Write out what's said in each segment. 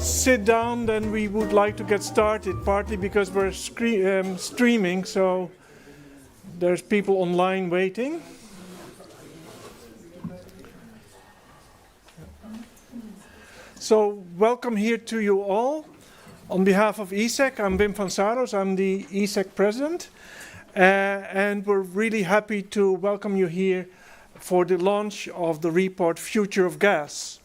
sit down, then we would like to get started, partly because we're streaming, so there's people online waiting. So welcome here to you all. On behalf of EASAC, I'm Wim van Saros, I'm the EASAC president, and we're really happy to welcome you here for the launch of the report Future of Gas.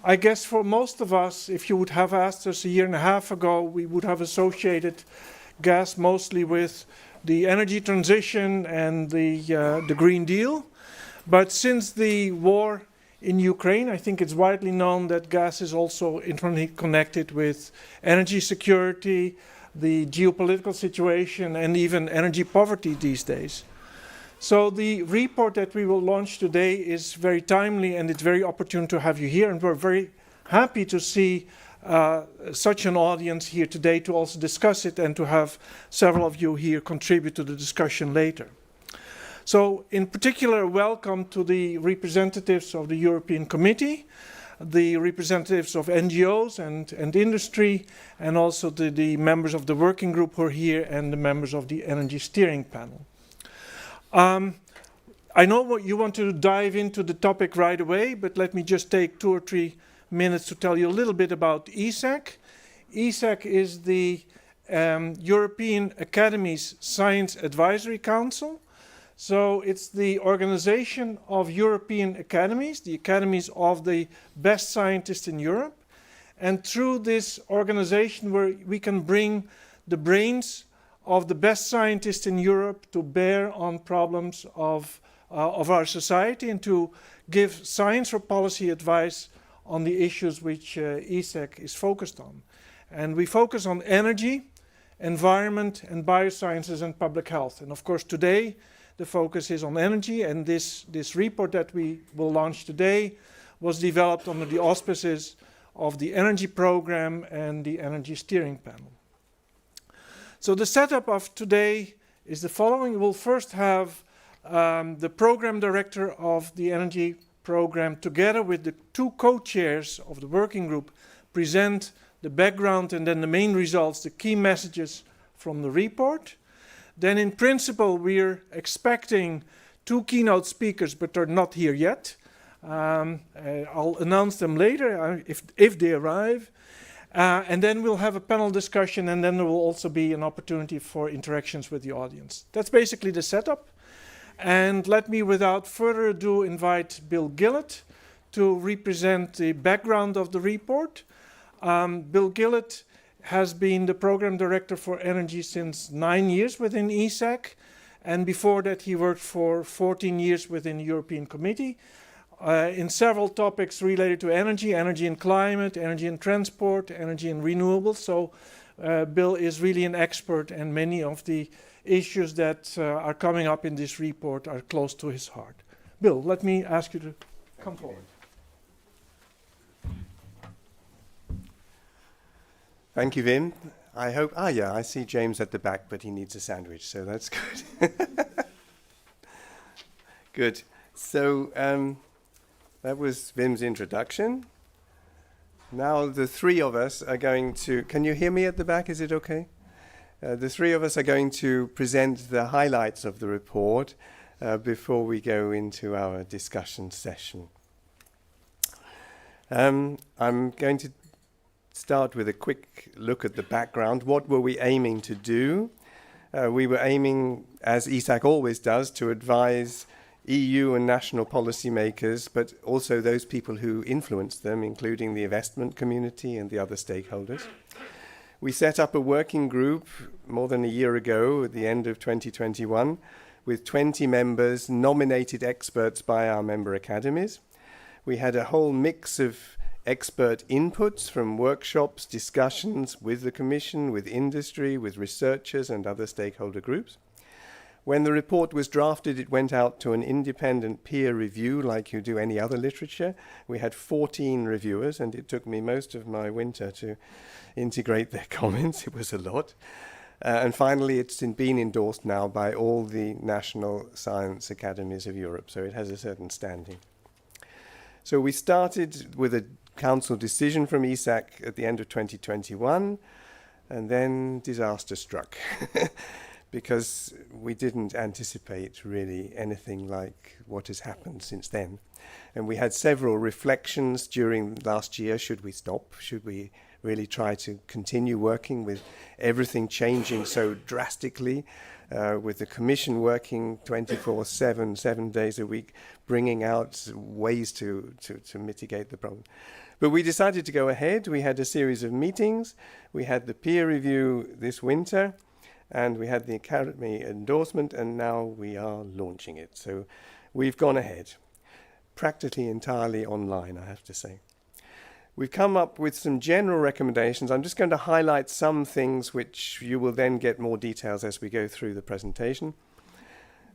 I guess for most of us, if you would have asked us a year and a half ago, we would have associated gas mostly with the energy transition and the Green Deal. But since the war in Ukraine, I think it's widely known that gas is also intimately connected with energy security, the geopolitical situation, and even energy poverty these days. So the report that we will launch today is very timely, and it's very opportune to have you here. And we're very happy to see such an audience here today to also discuss it and to have several of you here contribute to the discussion later. So in particular, welcome to the representatives of the European Committee, the representatives of NGOs and industry, and also the members of the working group who are here and the members of the Energy Steering Panel. I know what you want to dive into the topic right away, but let me just take 2 or 3 minutes to tell you a little bit about EASAC. EASAC is the European Academy's Science Advisory Council. So it's the organization of European academies, the academies of the best scientists in Europe. And through this organization, we can bring the brains of the best scientists in Europe to bear on problems of our society and to give science for policy advice on the issues which EASAC is focused on. And we focus on energy, environment, and biosciences and public health. And of course today the focus is on energy, and this report that we will launch today was developed under the auspices of the Energy Program and the Energy Steering Panel. So the setup of today is the following. We'll first have the program director of the Energy Program together with the 2 co-chairs of the working group present the background and then the main results, the key messages from the report. Then in principle we're expecting 2 keynote speakers, but they're not here yet. I'll announce them later if they arrive. And then we'll have a panel discussion, and then there will also be an opportunity for interactions with the audience. That's basically the setup. And let me, without further ado, invite Bill Gillett to represent the background of the report. Bill Gillett has been the program director for energy since 9 years within EASAC. And before that, he worked for 14 years within the European Committee. In several topics related to energy, energy and climate, energy and transport, energy and renewables. So Bill is really an expert, and many of the issues that are coming up in this report are close to his heart. Bill, let me ask you to come forward. Thank you, Wim. I hope, I see James at the back, but he needs a sandwich, so that's good. Good. So, that was Wim's introduction. Now the 3 of us are going to... Can you hear me at the back? Is it okay? The 3 of us are going to present the highlights of the report before we go into our discussion session. I'm going to start with a quick look at the background. What were we aiming to do? We were aiming, as EASAC always does, to advise EU and national policymakers, but also those people who influence them, including the investment community and the other stakeholders. We set up a working group more than a year ago, at the end of 2021, with 20 members, nominated experts by our member academies. We had a whole mix of expert inputs from workshops, discussions with the Commission, with industry, with researchers and other stakeholder groups. When the report was drafted, it went out to an independent peer review like you do any other literature. We had 14 reviewers, and it took me most of my winter to integrate their comments. It was a lot. And finally, it's been endorsed now by all the national science academies of Europe, so it has a certain standing. So we started with a council decision from EASAC at the end of 2021, and then disaster struck because we didn't anticipate really anything like what has happened since then. And we had several reflections during last year. Should we stop? Should we really try to continue working with everything changing so drastically, with the Commission working 24/7, 7 days a week, bringing out ways to mitigate the problem? But we decided to go ahead. We had a series of meetings. We had the peer review this winter, and we had the Academy endorsement, and now we are launching it. So we've gone ahead, practically entirely online, I have to say. We've come up with some general recommendations. I'm just going to highlight some things which you will then get more details as we go through the presentation.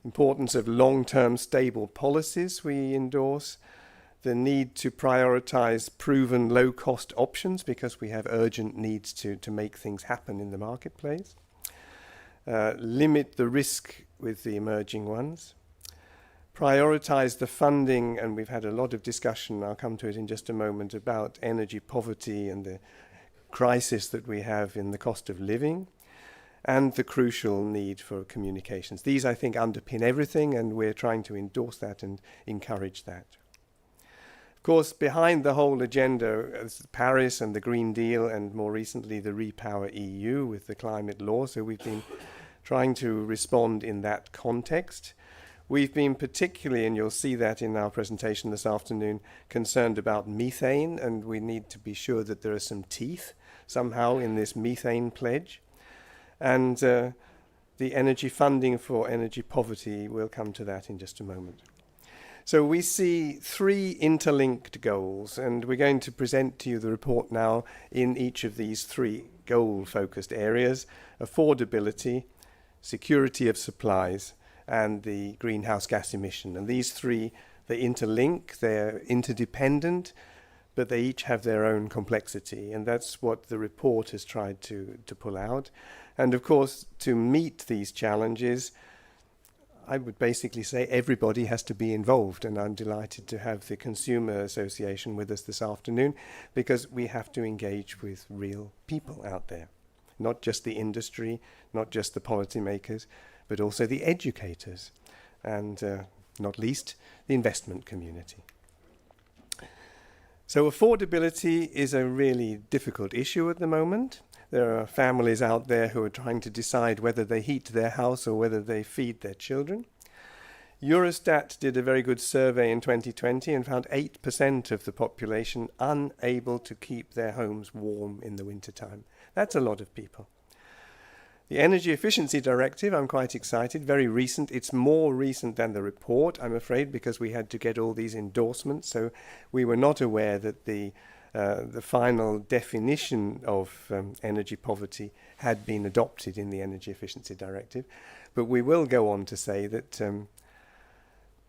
Importance of long-term stable policies we endorse. The need to prioritize proven low-cost options because we have urgent needs to make things happen in the marketplace. Limit the risk with the emerging ones. Prioritize the funding, and we've had a lot of discussion, I'll come to it in just a moment, about energy poverty and the crisis that we have in the cost of living, and the crucial need for communications. These, I think, underpin everything, and we're trying to endorse that and encourage that. Of course, behind the whole agenda is Paris and the Green Deal, and more recently the Repower EU with the climate law. So we've been trying to respond in that context. We've been particularly, and you'll see that in our presentation this afternoon, concerned about methane, and we need to be sure that there are some teeth somehow in this methane pledge. And the energy funding for energy poverty, we'll come to that in just a moment. So we see 3 interlinked goals, and we're going to present to you the report now in each of these 3 goal-focused areas: affordability, security of supplies, and the greenhouse gas emission. And these 3, they interlink, they're interdependent, but they each have their own complexity, and that's what the report has tried to pull out. And of course, to meet these challenges, I would basically say everybody has to be involved, and I'm delighted to have the Consumer Association with us this afternoon, because we have to engage with real people out there, not just the industry, not just the policymakers, but also the educators, and not least the investment community. So affordability is a really difficult issue at the moment. There are families out there who are trying to decide whether they heat their house or whether they feed their children. Eurostat did a very good survey in 2020 and found 8% of the population unable to keep their homes warm in the wintertime. That's a lot of people. The Energy Efficiency Directive, I'm quite excited, very recent. It's more recent than the report, I'm afraid, because we had to get all these endorsements, so we were not aware that the final definition of energy poverty had been adopted in the Energy Efficiency Directive. But we will go on to say that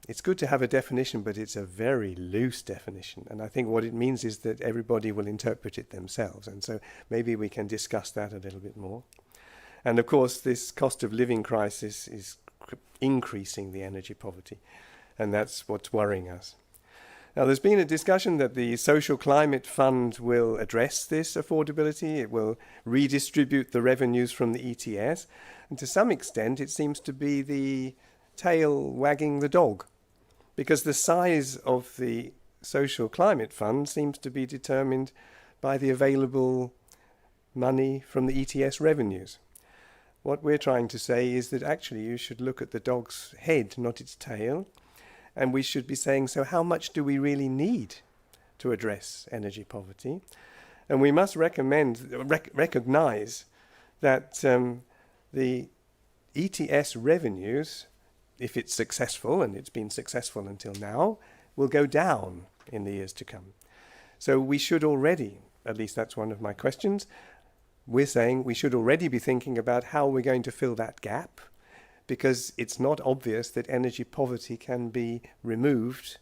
it's good to have a definition, but it's a very loose definition. And I think what it means is that everybody will interpret it themselves. And so maybe we can discuss that a little bit more. And of course, this cost of living crisis is increasing the energy poverty. And that's what's worrying us. Now, there's been a discussion that the Social Climate Fund will address this affordability. It will redistribute the revenues from the ETS. And to some extent, it seems to be the tail wagging the dog, because the size of the Social Climate Fund seems to be determined by the available money from the ETS revenues. What we're trying to say is that actually you should look at the dog's head, not its tail. And we should be saying, so how much do we really need to address energy poverty? And we must recognize that the ETS revenues, if it's successful, and it's been successful until now, will go down in the years to come. So we should already, at least that's one of my questions, we're saying we should already be thinking about how we're going to fill that gap, because it's not obvious that energy poverty can be removed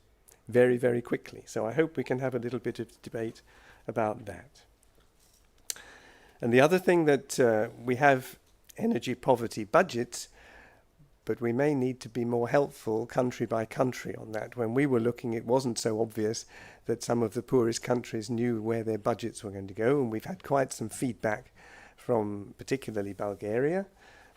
very, very quickly. So I hope we can have a little bit of debate about that. And the other thing that we have energy poverty budgets, but we may need to be more helpful country by country on that. When we were looking, it wasn't so obvious that some of the poorest countries knew where their budgets were going to go, and we've had quite some feedback from particularly Bulgaria,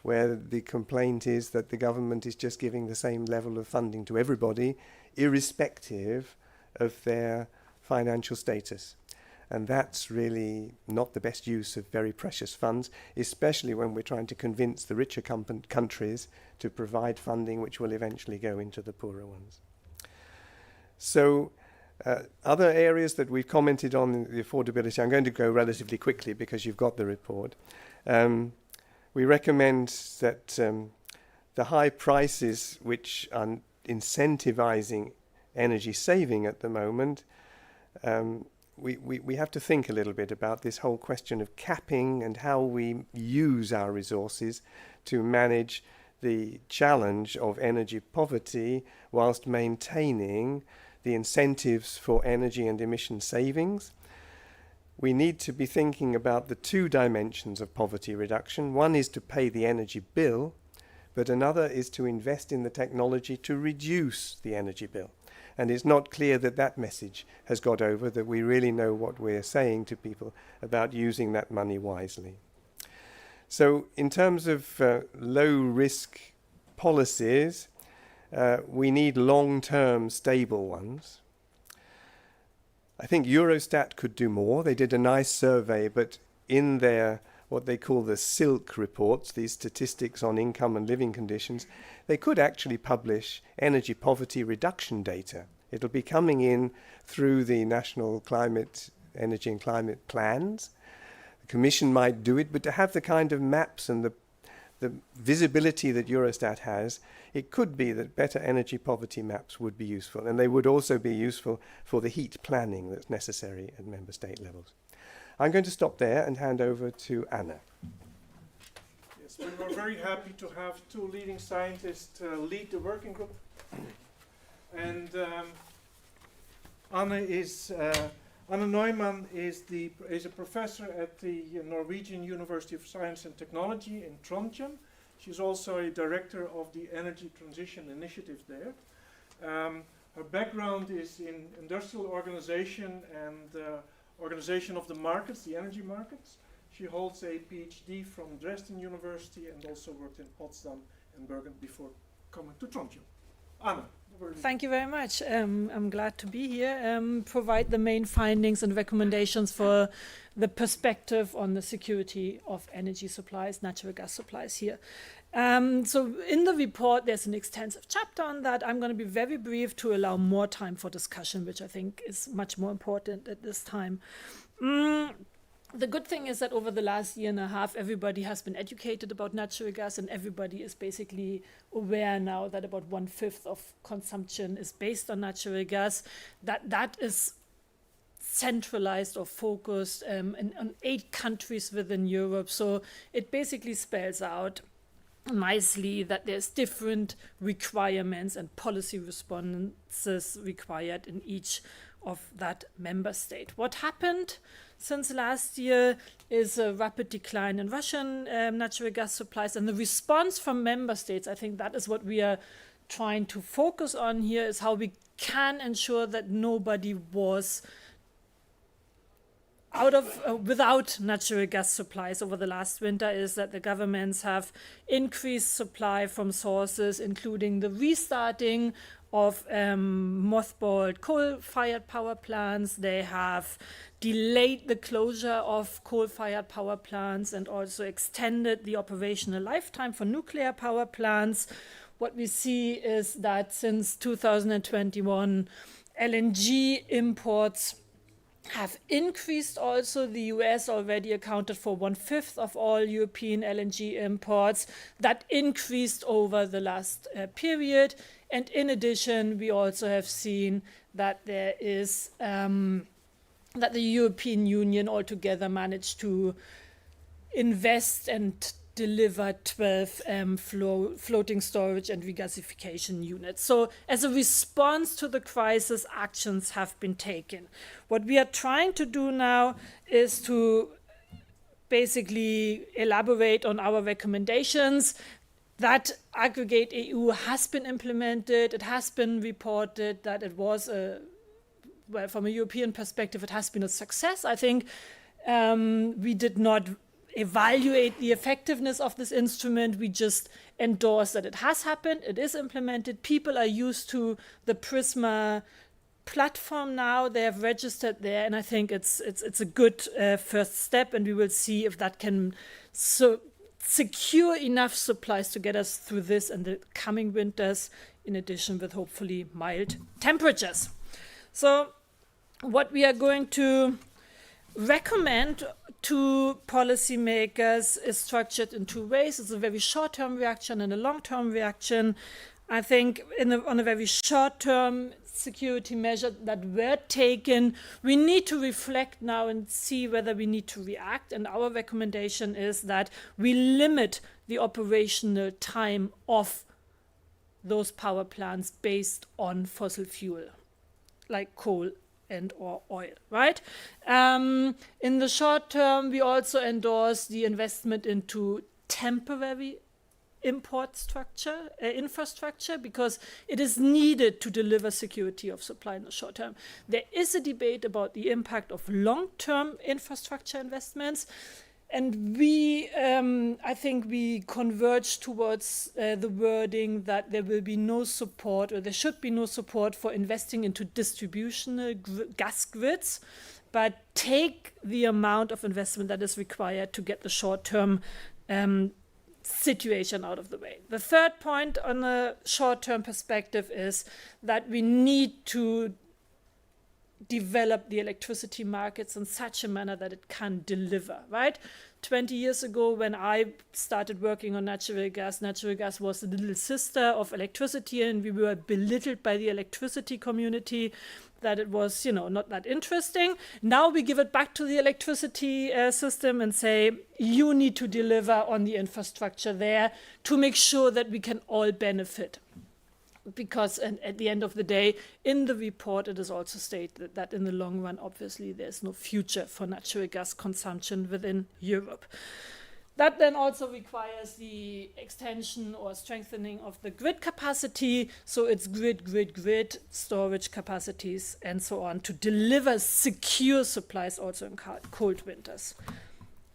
where the complaint is that the government is just giving the same level of funding to everybody, irrespective of their financial status. And that's really not the best use of very precious funds, especially when we're trying to convince the richer countries to provide funding which will eventually go into the poorer ones. So other areas that we've commented on the affordability, I'm going to go relatively quickly because you've got the report. We recommend that the high prices which are incentivizing energy saving at the moment, we have to think a little bit about this whole question of capping and how we use our resources to manage the challenge of energy poverty whilst maintaining the incentives for energy and emission savings. We need to be thinking about the two dimensions of poverty reduction. One is to pay the energy bill, but another is to invest in the technology to reduce the energy bill. And it's not clear that that message has got over, that we really know what we're saying to people about using that money wisely. So in terms of low-risk policies, we need long-term stable ones. I think Eurostat could do more. They did a nice survey, but in their what they call the SILK reports, these statistics on income and living conditions, they could actually publish energy poverty reduction data. It'll be coming in through the national energy and climate plans. The Commission might do it, but to have the kind of maps and the visibility that Eurostat has, it could be that better energy poverty maps would be useful, and they would also be useful for the heat planning that's necessary at member state levels. I'm going to stop there and hand over to Anna. Yes, we were very happy to have two leading scientists lead the working group. And Anne Neumann is a professor at the Norwegian University of Science and Technology in Trondheim. She's also a director of the Energy Transition Initiative there. Her background is in industrial organization and organization of the markets, the energy markets. She holds a PhD from Dresden University and also worked in Potsdam and Bergen before coming to Trondheim. Anna. Thank you very much. I'm glad to be here. Provide the main findings and recommendations for the perspective on the security of energy supplies, natural gas supplies here. So in the report, there's an extensive chapter on that. I'm going to be very brief to allow more time for discussion, which I think is much more important at this time. The good thing is that over the last year and a half, everybody has been educated about natural gas, and everybody is basically aware now that about 1/5 of consumption is based on natural gas. That is centralized or focused on 8 countries within Europe. So it basically spells out nicely that there's different requirements and policy responses required in each of that member state. What happened since last year is a rapid decline in Russian natural gas supplies, and the response from member states, I think that is what we are trying to focus on here, is how we can ensure that nobody was without natural gas supplies over the last winter, is that the governments have increased supply from sources, including the restarting of mothballed coal-fired power plants. They have delayed the closure of coal-fired power plants and also extended the operational lifetime for nuclear power plants. What we see is that since 2021, LNG imports have increased also. The US already accounted for 1/5 of all European LNG imports. That increased over the last period. And in addition, we also have seen that there is that the European Union altogether managed to invest and deliver 12 floating storage and regasification units. So as a response to the crisis, actions have been taken. What we are trying to do now is to basically elaborate on our recommendations. that aggregate EU has been implemented. It has been reported that it was well, from a European perspective, it has been a success. I think we did not evaluate the effectiveness of this instrument. We just endorse that it has happened, it is implemented. People are used to the Prisma platform now. They have registered there, and I think it's a good first step, and we will see if that can secure enough supplies to get us through this and the coming winters, in addition with hopefully mild temperatures. So what we are going to recommend to policymakers is structured in two ways. It's a very short-term reaction and a long-term reaction. I think on a very short-term security measure that were taken, we need to reflect now and see whether we need to react. And our recommendation is that we limit the operational time of those power plants based on fossil fuel, like coal and or oil, right? In the short term, we also endorse the investment into temporary infrastructure, because it is needed to deliver security of supply in the short term. There is a debate about the impact of long-term infrastructure investments, and I think we converge towards the wording that there will be no support, or there should be no support for investing into distributional gas grids, but take the amount of investment that is required to get the short-term situation out of the way. The third point on a short-term perspective is that we need to develop the electricity markets in such a manner that it can deliver, right? 20 years ago, when I started working on natural gas was the little sister of electricity, and we were belittled by the electricity community that it was, not that interesting. Now we give it back to the electricity system and say, you need to deliver on the infrastructure there to make sure that we can all benefit. Because at the end of the day, in the report, it is also stated that in the long run, obviously, there's no future for natural gas consumption within Europe. That then also requires the extension or strengthening of the grid capacity. So it's grid, storage capacities, and so on, to deliver secure supplies also in cold winters.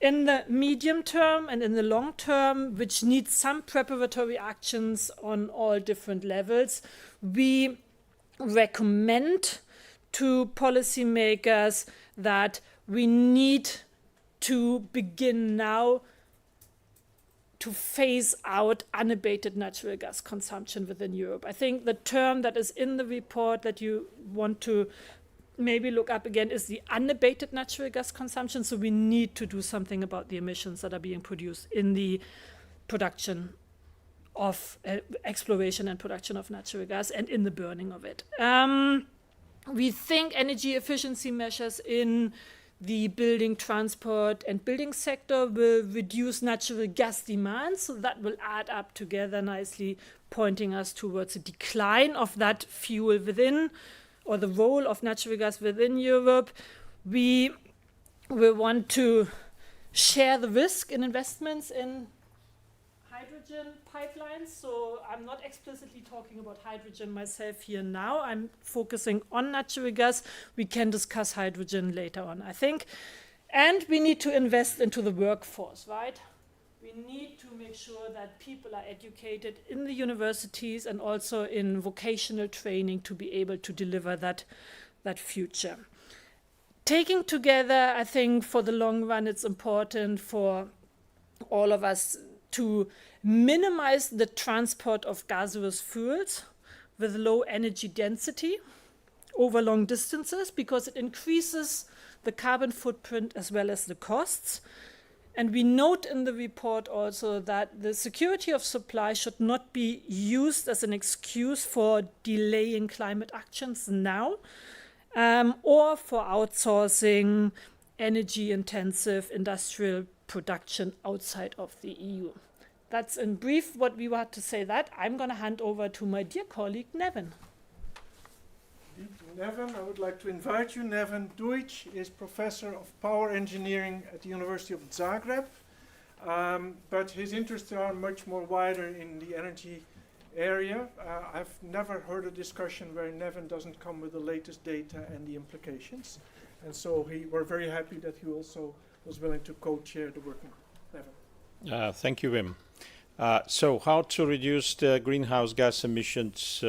In the medium term and in the long term, which needs some preparatory actions on all different levels, we recommend to policymakers that we need to begin now to phase out unabated natural gas consumption within Europe. I think the term that is in the report that you want to maybe look up again is the unabated natural gas consumption. So we need to do something about the emissions that are being produced in the production of exploration and production of natural gas and in the burning of it. We think energy efficiency measures in the building, transport and building sector will reduce natural gas demand. So that will add up together nicely, pointing us towards a decline of that fuel within, or the role of natural gas within Europe. We will want to share the risk in investments in hydrogen pipelines. So I'm not explicitly talking about hydrogen myself here now. I'm focusing on natural gas. We can discuss hydrogen later on, I think. And we need to invest into the workforce, right? We need to make sure that people are educated in the universities and also in vocational training to be able to deliver that future. Taking together, I think for the long run, it's important for all of us to minimize the transport of gaseous fuels with low energy density over long distances, because it increases the carbon footprint as well as the costs. And we note in the report also that the security of supply should not be used as an excuse for delaying climate actions now, or for outsourcing energy-intensive industrial production outside of the EU. That's in brief what we want to say that. I'm going to hand over to my dear colleague, Neven. Neven, I would like to invite you. Neven Dujic is Professor of Power Engineering at the University of Zagreb. But his interests are much more wider in the energy area. I've never heard a discussion where Nevin doesn't come with the latest data and the implications. And so we're very happy that he also was willing to co-chair the working group. Nevin. Thank you, Wim. So how to reduce the greenhouse gas emissions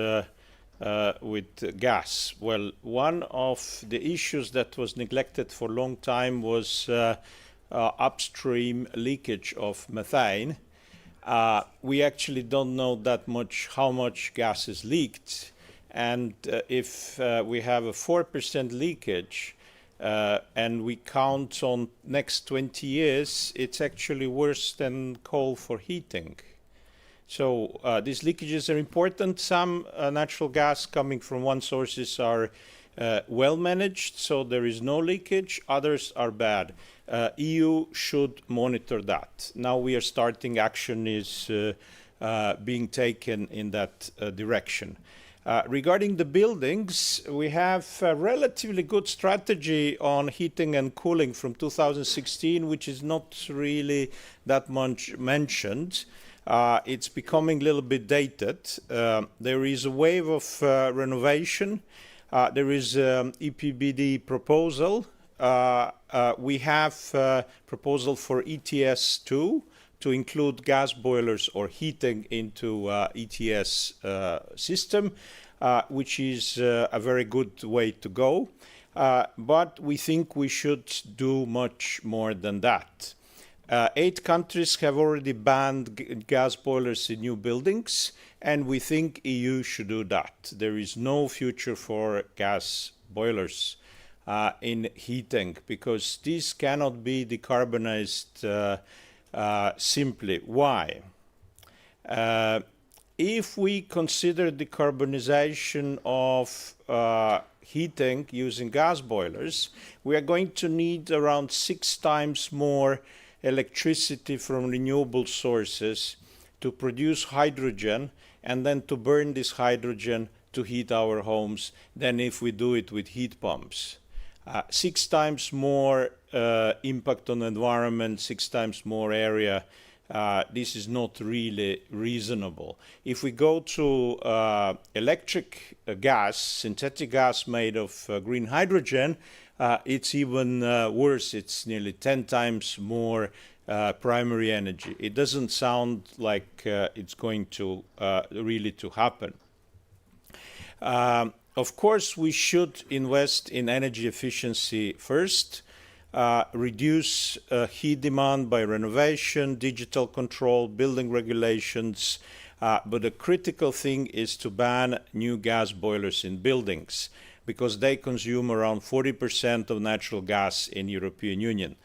with gas? Well, one of the issues that was neglected for a long time was upstream leakage of methane. We actually don't know that much how much gas is leaked. And if we have a 4% leakage, and we count on next 20 years, it's actually worse than coal for heating. So these leakages are important. Some natural gas coming from one sources are well managed, so there is no leakage. Others are bad. EU should monitor that. Now we are starting, action is being taken in that direction. Regarding the buildings, we have a relatively good strategy on heating and cooling from 2016, which is not really that much mentioned. It's becoming a little bit dated. There is a wave of renovation. There is EPBD proposal. We have proposal for ETS2 to include gas boilers or heating into ETS system, which is a very good way to go. But we think we should do much more than that. 8 countries have already banned gas boilers in new buildings, and we think EU should do that. There is no future for gas boilers in heating, because these cannot be decarbonized simply. Why? If we consider decarbonization of heating using gas boilers, we are going to need around 6 times more electricity from renewable sources to produce hydrogen and then to burn this hydrogen to heat our homes than if we do it with heat pumps. 6 times more impact on the environment, 6 times more area. This is not really reasonable. If we go to electric gas, synthetic gas made of green hydrogen, it's even worse. It's nearly 10 times more primary energy. It doesn't sound like it's going to really to happen. Of course, we should invest in energy efficiency first, reduce heat demand by renovation, digital control, building regulations, but the critical thing is to ban new gas boilers in buildings, because they consume around 40% of natural gas in European Union.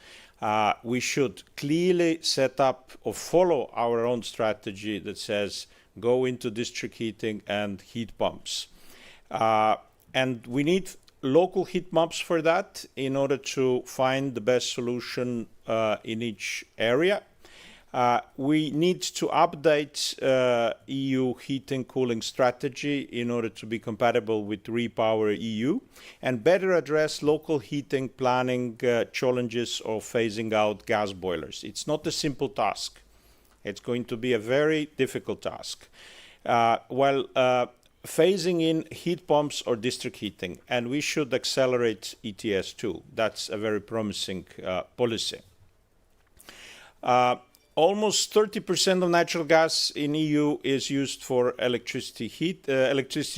We should clearly set up or follow our own strategy that says go into district heating and heat pumps. And we need local heat maps for that in order to find the best solution in each area. We need to update EU heating cooling strategy in order to be compatible with Repower EU and better address local heating planning challenges of phasing out gas boilers. It's not a simple task. It's going to be a very difficult task. Phasing in heat pumps or district heating, and we should accelerate ETS too. That's a very promising policy. Almost 30% of natural gas in EU is used for electricity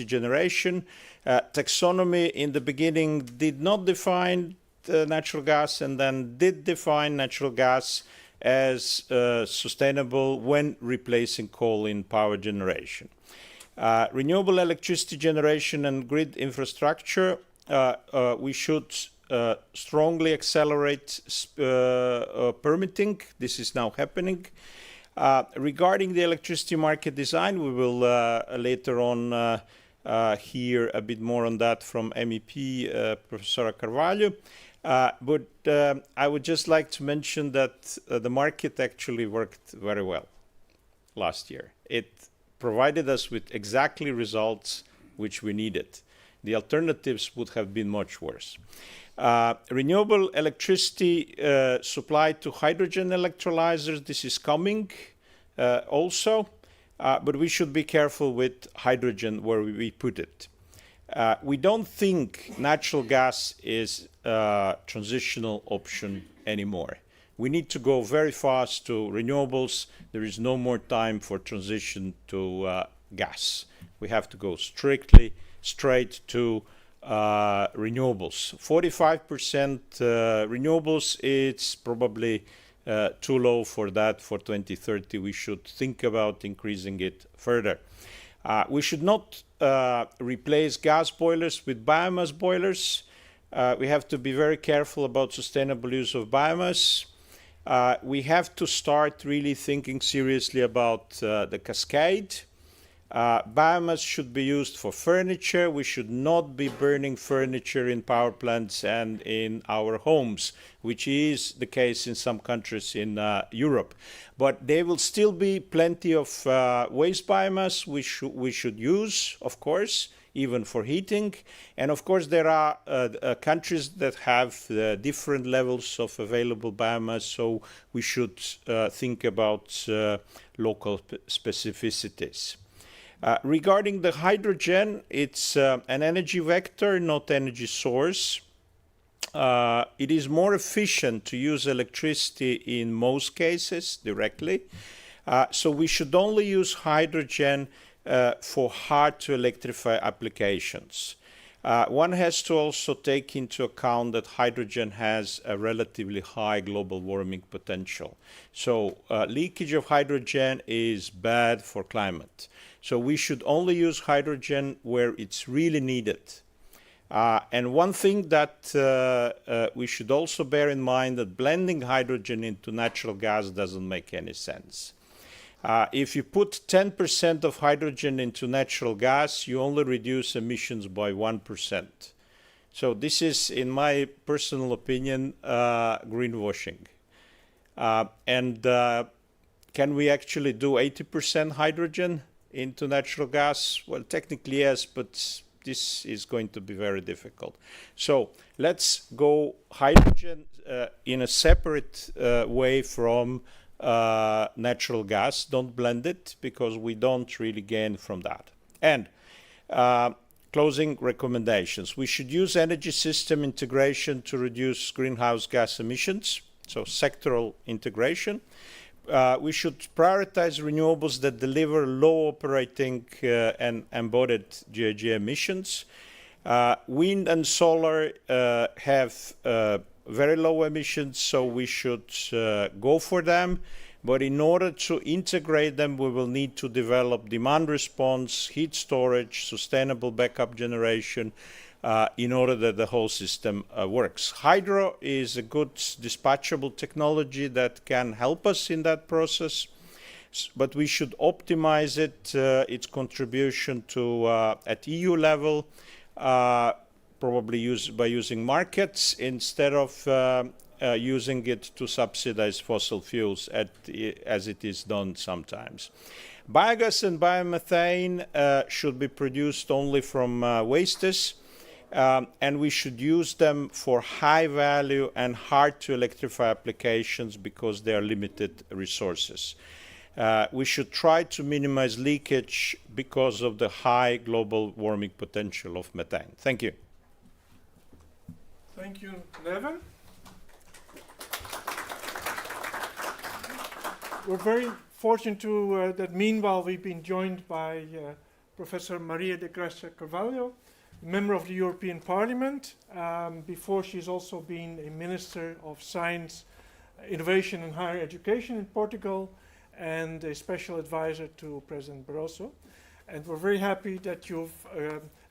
generation. Taxonomy in the beginning did not define natural gas and then did define natural gas as sustainable when replacing coal in power generation. Renewable electricity generation and grid infrastructure, we should strongly accelerate permitting. This is now happening. Regarding the electricity market design, we will later on hear a bit more on that from MEP Professor Carvalho. But I would just like to mention that the market actually worked very well last year. It provided us with exactly results which we needed. The alternatives would have been much worse. Renewable electricity supplied to hydrogen electrolyzers, this is coming also, but we should be careful with hydrogen where we put it. We don't think natural gas is a transitional option anymore. We need to go very fast to renewables. There is no more time for transition to gas. We have to go straight to renewables. 45% renewables, it's probably too low for that for 2030. We should think about increasing it further. We should not replace gas boilers with biomass boilers. We have to be very careful about sustainable use of biomass. We have to start really thinking seriously about the cascade. Biomass should be used for furniture. We should not be burning furniture in power plants and in our homes, which is the case in some countries in Europe. But there will still be plenty of waste biomass we should use, of course, even for heating. And of course, there are countries that have different levels of available biomass, so we should think about local specificities. Regarding the hydrogen, it's an energy vector, not energy source. It is more efficient to use electricity in most cases directly. So we should only use hydrogen for hard to electrify applications. One has to also take into account that hydrogen has a relatively high global warming potential. So leakage of hydrogen is bad for climate. So we should only use hydrogen where it's really needed. And one thing that we should also bear in mind that blending hydrogen into natural gas doesn't make any sense. If you put 10% of hydrogen into natural gas, you only reduce emissions by 1%. So this is, in my personal opinion, greenwashing. Can we actually do 80% hydrogen into natural gas? Well, technically yes, but this is going to be very difficult. So let's go hydrogen in a separate way from natural gas. Don't blend it because we don't really gain from that. And closing recommendations. We should use energy system integration to reduce greenhouse gas emissions, so sectoral integration. We should prioritize renewables that deliver low operating and embodied GHG emissions. Wind and solar have very low emissions, so we should go for them. But in order to integrate them, we will need to develop demand response, heat storage, sustainable backup generation, in order that the whole system works. Hydro is a good dispatchable technology that can help us in that process, but we should optimize it, its contribution to at EU level, probably by using markets instead of using it to subsidize fossil fuels as it is done sometimes. Biogas and biomethane should be produced only from wastes, and we should use them for high value and hard to electrify applications because they are limited resources. We should try to minimize leakage because of the high global warming potential of methane. Thank you. Thank you, Neven. We're very fortunate to that meanwhile we've been joined by Professor Maria de Graça Carvalho, member of the European Parliament. Before she's also been a Minister of Science, Innovation and Higher Education in Portugal and a special advisor to President Barroso. And we're very happy that you've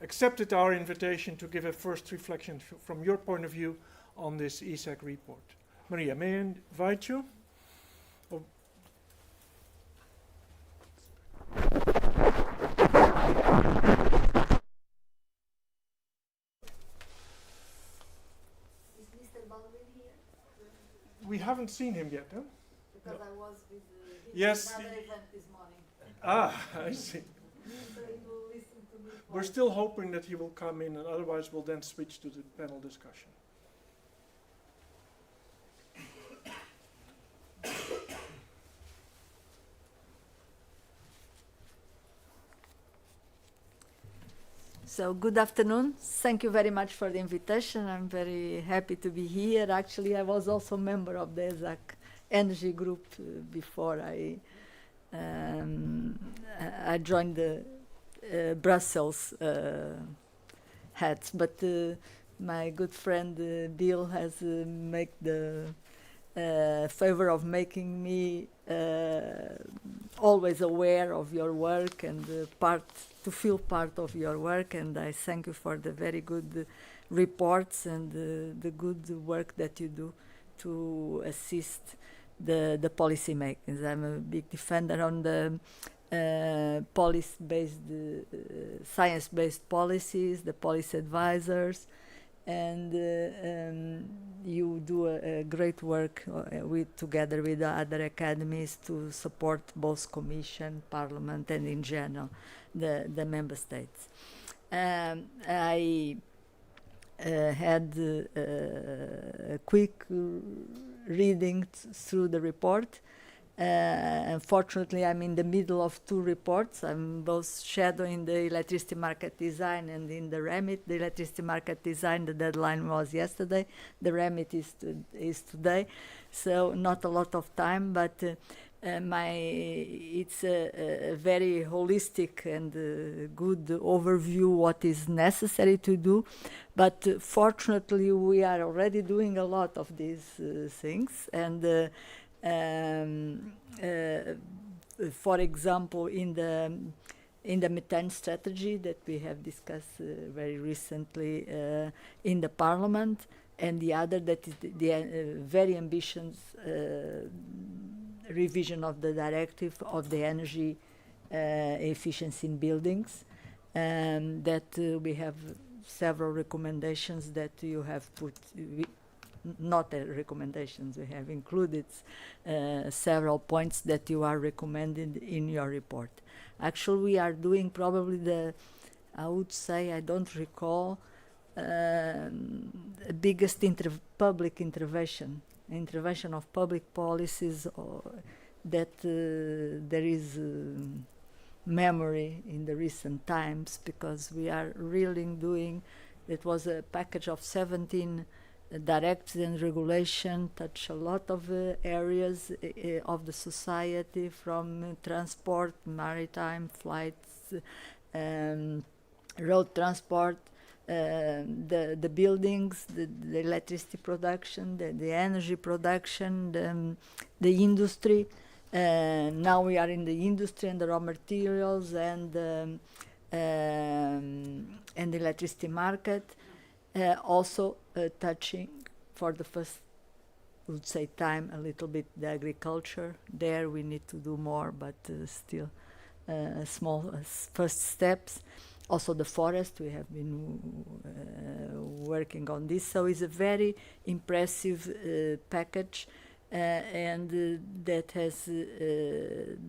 accepted our invitation to give a first reflection from your point of view on this EASAC report. Maria, may I invite you? We haven't seen him yet, huh? Because no. I was with yes. another event this morning. Ah, I see. So he will listen to me. We're still hoping that he will come in, and otherwise we'll then switch to the panel discussion. So good afternoon. Thank you very much for the invitation. I'm very happy to be here. Actually, I was also a member of the EASAC Energy Group before I joined the Brussels hats. But my good friend Bill has made the favor of making me always aware of your work and to feel part of your work, and I thank you for the very good reports and the good work that you do to assist the policymakers. I'm a big defender on the policy-based, science-based policies, the policy advisors, and you do a great work together with the other academies to support both Commission, Parliament, and in general the member states. I had a quick reading through the report. Unfortunately, I'm in the middle of two reports. I'm both shadowing the electricity market design and in the REMIT. The electricity market design, the deadline was yesterday. The REMIT is today, so not a lot of time, but it's a very holistic and good overview what is necessary to do. But fortunately, we are already doing a lot of these things, and for example, in the methane strategy that we have discussed very recently in the Parliament, and the other that is the very ambitious revision of the directive of the energy efficiency in buildings, that we have several recommendations that you have put. Not recommendations, we have included several points that you are recommended in your report. Actually, we are doing probably I would say, I don't recall, biggest public intervention of public policies that there is memory in the recent times, because we are really doing, it was a package of 17 directives and regulation, touch a lot of areas of the society, from transport, maritime, flights, road transport, the buildings, the electricity production, the energy production, the industry. Now we are in the industry and the raw materials and the electricity market. Also touching for the first, would say, time a little bit the agriculture. There we need to do more, but still small first steps. Also the forest, we have been working on this. So it's a very impressive package, and that has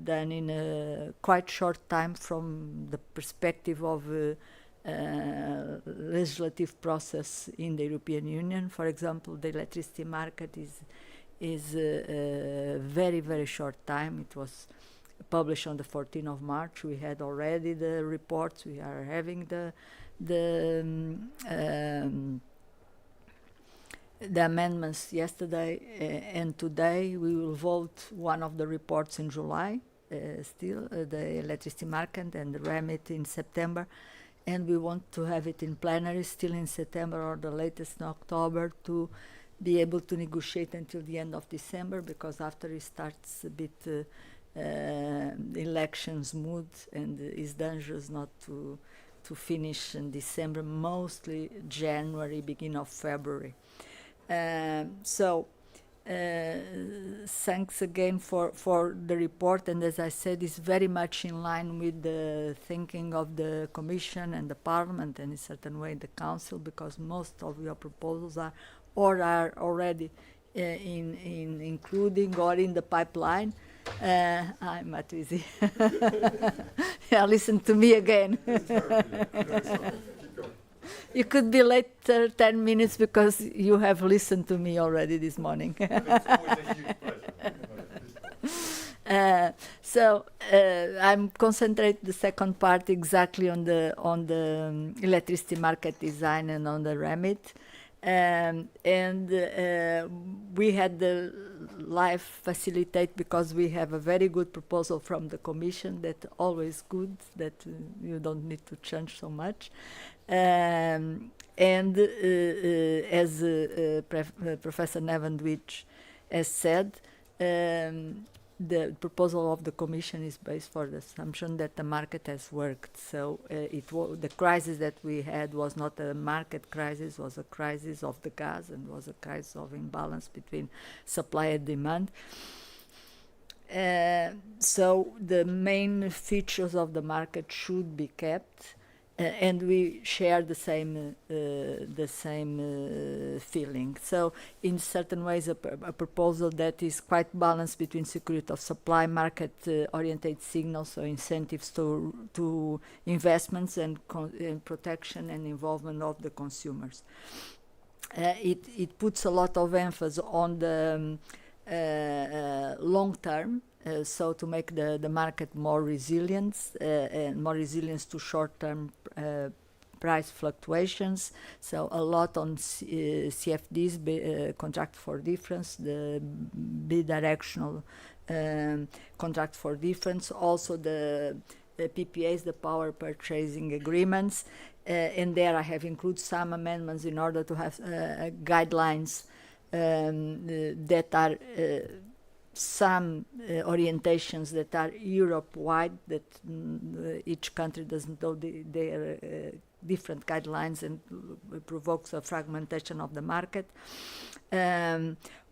done in a quite short time from the perspective of legislative process in the European Union. For example, the electricity market is a very, very short time. It was published on the 14th of March. We had already the reports. We are having the amendments yesterday, and today we will vote one of the reports in July, still the electricity market, and the REMIT in September. And we want to have it in plenary still in September or the latest in October, to be able to negotiate until the end of December, because after it starts a bit elections mood, and it's dangerous not to finish in December, mostly January, beginning of February. Thanks again for the report, and as I said, it's very much in line with the thinking of the Commission and the Parliament, and in a certain way the Council, because most of your proposals are already including or in the pipeline. I'm not easy. Yeah, listen to me again. You could be late 10 minutes because you have listened to me already this morning. I'm concentrate the second part exactly on the electricity market design and on the remit. We had the live facilitate because we have a very good proposal from the Commission that always good, that you don't need to change so much. As Professor Nevandwich has said, the proposal of the Commission is based for the assumption that the market has worked. So the crisis that we had was not a market crisis, was a crisis of the gas and was a crisis of imbalance between supply and demand. So the main features of the market should be kept. And we share the same feeling. So, in certain ways, a proposal that is quite balanced between security of supply, market-oriented signals, so incentives to investments and protection and involvement of the consumers. It puts a lot of emphasis on the long term. So to make the market more resilient and more resilient to short-term price fluctuations. So a lot on CFDs, contract for difference, the bidirectional contract for difference, also the PPAs, the power purchasing agreements, and there I have included some amendments in order to have guidelines that are some orientations that are Europe-wide, that each country doesn't know their different guidelines and provokes a fragmentation of the market.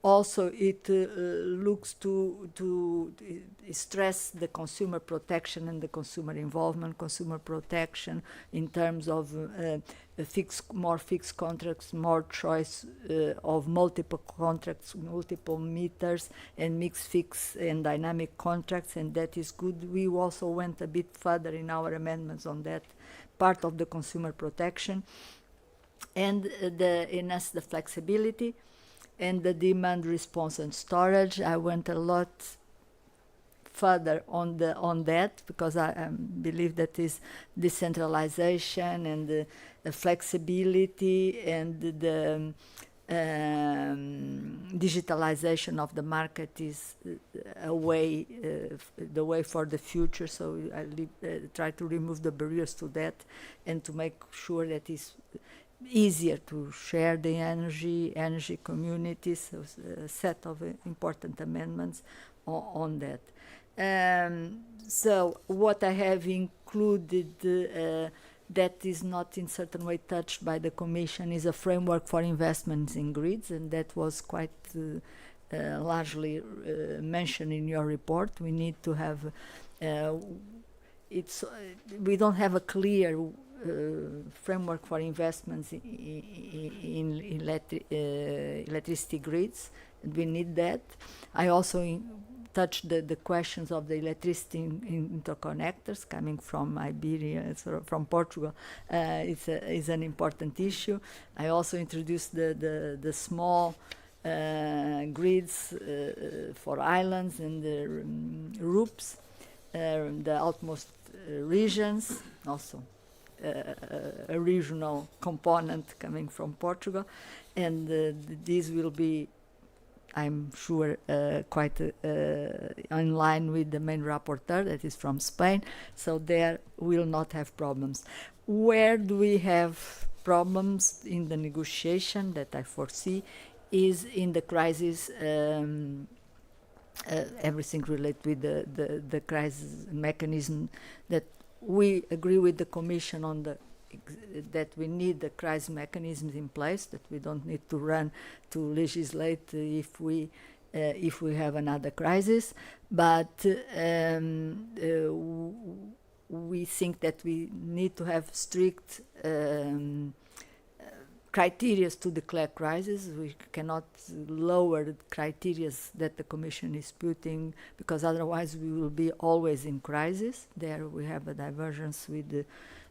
Also, it looks to stress the consumer protection and the consumer involvement, consumer protection in terms of more fixed contracts, more choice of multiple contracts, multiple meters, and mixed fixed and dynamic contracts, and that is good. We also went a bit further in our amendments on that part of the consumer protection, and enhance the flexibility and the demand response and storage. I went a lot further on that because I believe that is decentralization and the flexibility and the digitalization of the market is the way for the future. So I try to remove the barriers to that and to make sure that it's easier to share the energy communities. So a set of important amendments on that. So what I have included that is not in certain way touched by the Commission is a framework for investments in grids, and that was quite largely mentioned in your report. We need to have we don't have a clear framework for investments in electricity grids, and we need that. I also touched the questions of the electricity interconnectors coming from Iberia, from Portugal. Is an important issue. I also introduced the small grids for islands and the RUPs, the outmost regions, also a regional component coming from Portugal, and these will be, I'm sure, quite in line with the main rapporteur that is from Spain, so there will not have problems. Where do we have problems in the negotiation that I foresee is in the crisis, everything related with the crisis mechanism, that we agree with the Commission on that we need the crisis mechanisms in place, that we don't need to run to legislate if we have another crisis, but we think that we need to have strict criteria to declare crisis. We cannot lower the criteria that the Commission is putting, because otherwise we will be always in crisis. There we have a divergence with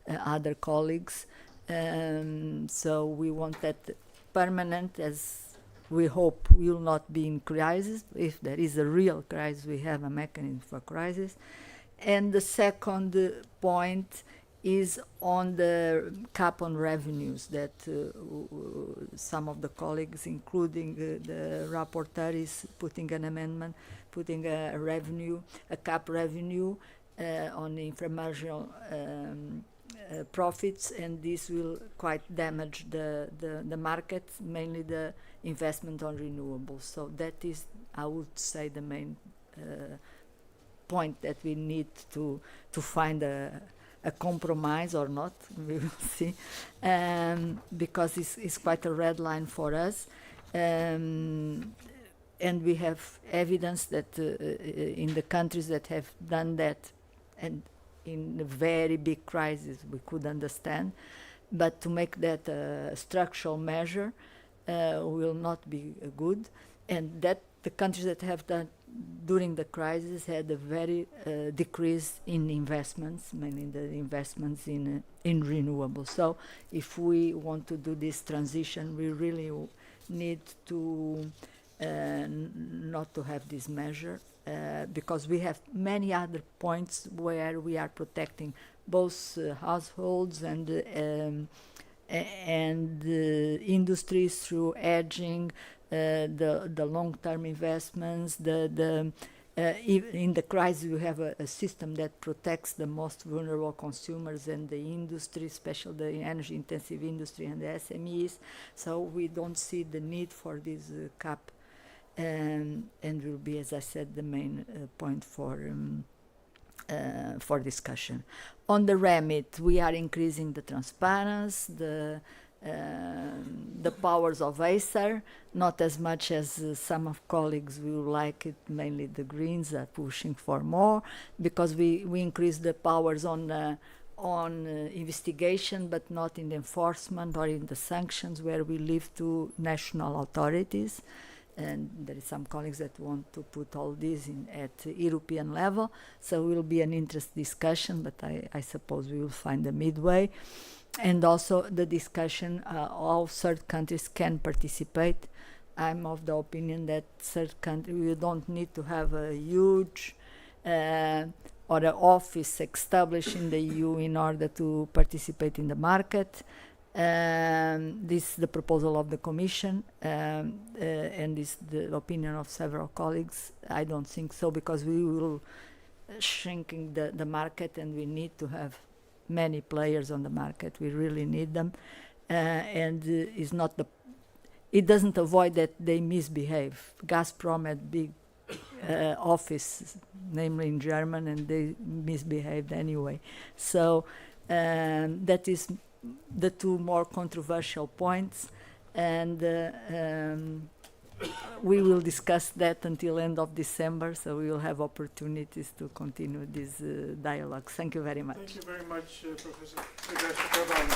other colleagues. So we want that permanent, as we hope will not be in crisis. If there is a real crisis, we have a mechanism for crisis. And the second point is on the cap on revenues that some of the colleagues, including the rapporteur, is putting an amendment, putting a cap revenue on inframarginal profits, and this will quite damage the market, mainly the investment on renewables. So that is, I would say, the main point that we need to find a compromise or not, we will see, because it's quite a red line for us. And we have evidence that in the countries that have done that, and in a very big crisis, we could understand, but to make that a structural measure will not be good, and that the countries that have done during the crisis had a very decrease in investments, mainly the investments in renewables. So if we want to do this transition, we really need to not to have this measure, because we have many other points where we are protecting both households and industries through hedging, the long-term investments. In the crisis, we have a system that protects the most vulnerable consumers and the industry, especially the energy-intensive industry and the SMEs. So we don't see the need for this cap, and will be, as I said, the main point for discussion. On the remit, we are increasing the transparency, the powers of EASAC, not as much as some of colleagues will like it. Mainly the Greens are pushing for more, because we increase the powers on investigation, but not in the enforcement or in the sanctions, where we leave to national authorities. And there is some colleagues that want to put all this at European level. So it will be an interesting discussion, but I suppose we will find a midway. And also the discussion, all third countries can participate. I'm of the opinion that third country, we don't need to have a huge or an office established in the EU in order to participate in the market. This is the proposal of the Commission, and this is the opinion of several colleagues. I don't think so, because we will shrinking the market, and we need to have many players on the market. We really need them, and it doesn't avoid that they misbehave. Gazprom had big office, namely in Germany, and they misbehaved anyway. So that is the two more controversial points, and we will discuss that until end of December, so we will have opportunities to continue this dialogue. Thank you very much. Thank you very much, Professor Carvalho.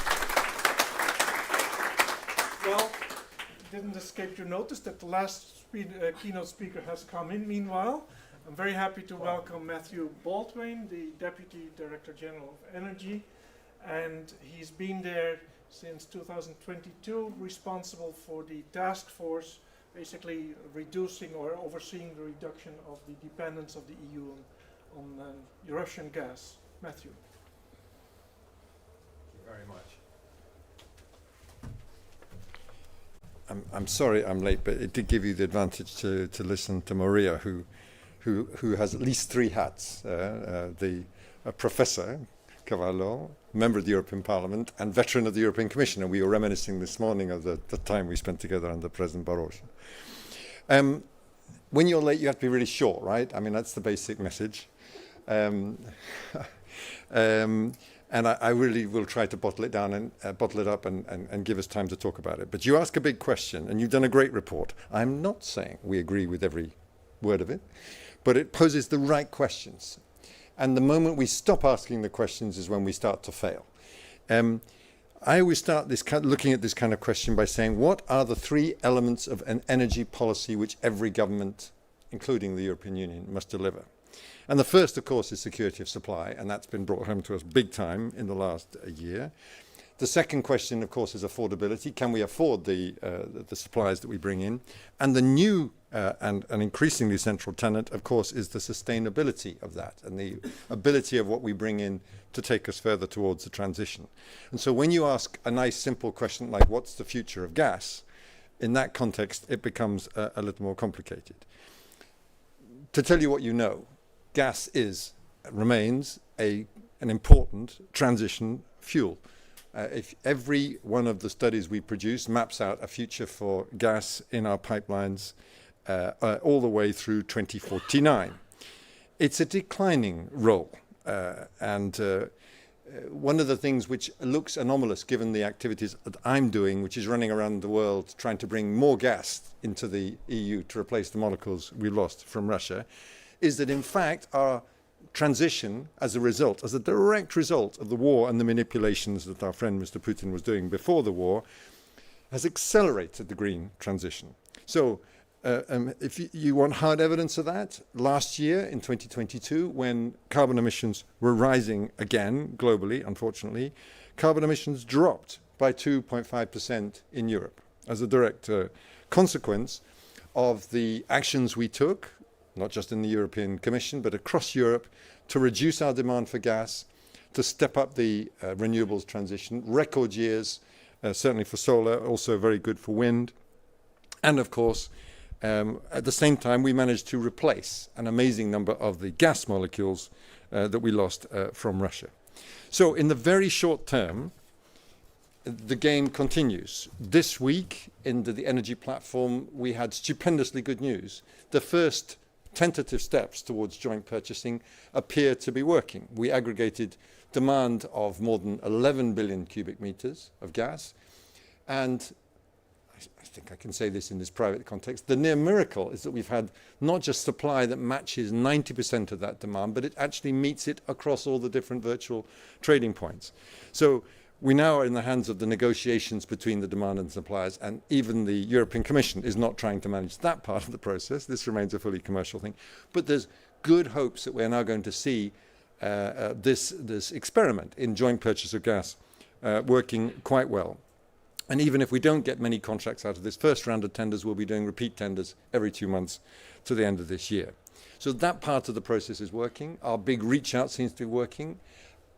Well, it didn't escape your notice that the last keynote speaker has come in meanwhile. I'm very happy to welcome Matthew Baldwin, the Deputy Director General of Energy, and he's been there since 2022, responsible for the task force, basically reducing or overseeing the reduction of the dependence of the EU on Russian gas. Matthew. Thank you very much. I'm sorry I'm late, but it did give you the advantage to listen to Maria, who has at least three hats: a professor, Carvalho, member of the European Parliament, and veteran of the European Commission. And we were reminiscing this morning of the time we spent together under President Barroso. When you're late, you have to be really short, right? I mean, that's the basic message. And I really will try to bottle it down and bottle it up and give us time to talk about it. But you ask a big question, and you've done a great report. I'm not saying we agree with every word of it, but it poses the right questions. And the moment we stop asking the questions is when we start to fail. I always start looking at this kind of question by saying, what are the three elements of an energy policy which every government, including the European Union, must deliver? And the first, of course, is security of supply, and that's been brought home to us big time in the last year. The second question, of course, is affordability. Can we afford the supplies that we bring in? And the new and an increasingly central tenet, of course, is the sustainability of that and the ability of what we bring in to take us further towards the transition. And so when you ask a nice, simple question like, what's the future of gas? In that context, it becomes a little more complicated. To tell you what you know, gas remains an important transition fuel. If every one of the studies we produce maps out a future for gas in our pipelines all the way through 2049, it's a declining role. One of the things which looks anomalous given the activities that I'm doing, which is running around the world trying to bring more gas into the EU to replace the molecules we lost from Russia, is that in fact our transition as a direct result of the war and the manipulations that our friend Mr. Putin was doing before the war, has accelerated the green transition. So if you want hard evidence of that, last year in 2022, when carbon emissions were rising again globally, unfortunately, carbon emissions dropped by 2.5% in Europe as a direct consequence of the actions we took, not just in the European Commission, but across Europe, to reduce our demand for gas, to step up the renewables transition, record years, certainly for solar, also very good for wind. And of course, at the same time, we managed to replace an amazing number of the gas molecules that we lost from Russia. So in the very short term, the game continues. This week, in the energy platform, we had stupendously good news. The first tentative steps towards joint purchasing appear to be working. We aggregated demand of more than 11 billion cubic meters of gas. And I think I can say this in this private context, the near miracle is that we've had not just supply that matches 90% of that demand, but it actually meets it across all the different virtual trading points. So we now are in the hands of the negotiations between the demand and suppliers, and even the European Commission is not trying to manage that part of the process. This remains a fully commercial thing. But there's good hopes that we're now going to see this experiment in joint purchase of gas working quite well. And even if we don't get many contracts out of this first round of tenders, we'll be doing repeat tenders every 2 months to the end of this year. So that part of the process is working. Our big reach out seems to be working.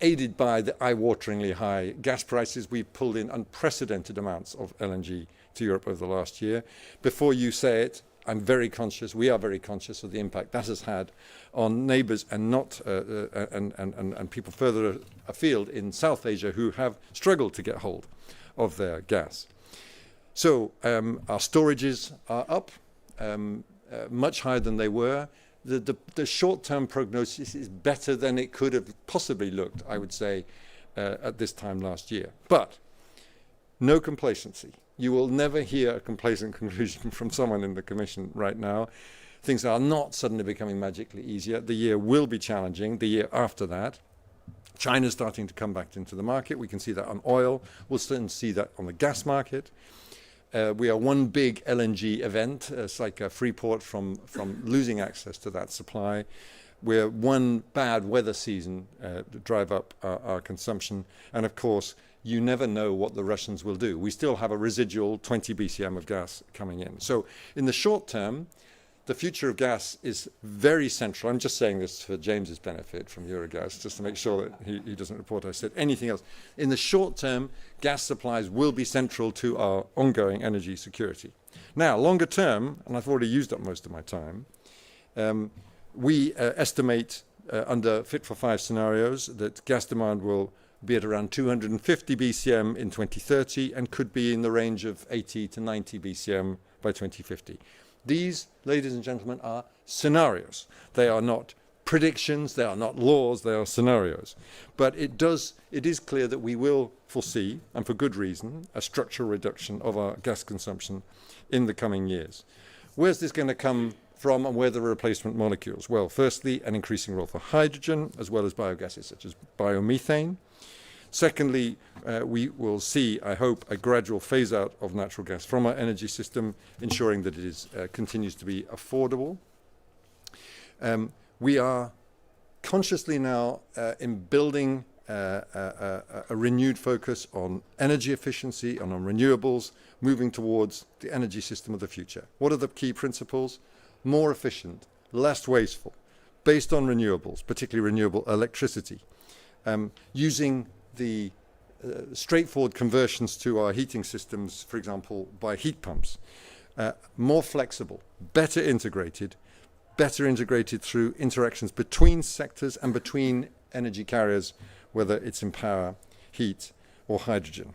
Aided by the eye-wateringly high gas prices, we've pulled in unprecedented amounts of LNG to Europe over the last year. Before you say it, we are very conscious of the impact that has had on neighbours and and people further afield in South Asia who have struggled to get hold of their gas. So our storages are up, much higher than they were. The short-term prognosis is better than it could have possibly looked, I would say, at this time last year. But no complacency. You will never hear a complacent conclusion from someone in the Commission right now. Things are not suddenly becoming magically easier. The year will be challenging, the year after that. China's starting to come back into the market. We can see that on oil. We'll soon see that on the gas market. We are one big LNG event. It's like a Freeport from losing access to that supply. We're one bad weather season to drive up our consumption. And of course, you never know what the Russians will do. We still have a residual 20 BCM of gas coming in. So in the short term, the future of gas is very central. I'm just saying this for James's benefit from Eurogas, just to make sure that he doesn't report I said anything else. In the short term, gas supplies will be central to our ongoing energy security. Now, longer term, and I've already used up most of my time, we estimate under Fit for 5 scenarios that gas demand will be at around 250 BCM in 2030 and could be in the range of 80 to 90 BCM by 2050. These, ladies and gentlemen, are scenarios. They are not predictions, they are not laws, they are scenarios. But it is clear that we will foresee, and for good reason, a structural reduction of our gas consumption in the coming years. Where's this going to come from and where are the replacement molecules? Well, firstly, an increasing role for hydrogen, as well as biogases such as biomethane. Secondly, we will see, I hope, a gradual phase-out of natural gas from our energy system, ensuring that it continues to be affordable. We are consciously now in building a renewed focus on energy efficiency and on renewables, moving towards the energy system of the future. What are the key principles? More efficient, less wasteful, based on renewables, particularly renewable electricity, using the straightforward conversions to our heating systems, for example, by heat pumps, more flexible, better integrated through interactions between sectors and between energy carriers, whether it's in power, heat, or hydrogen.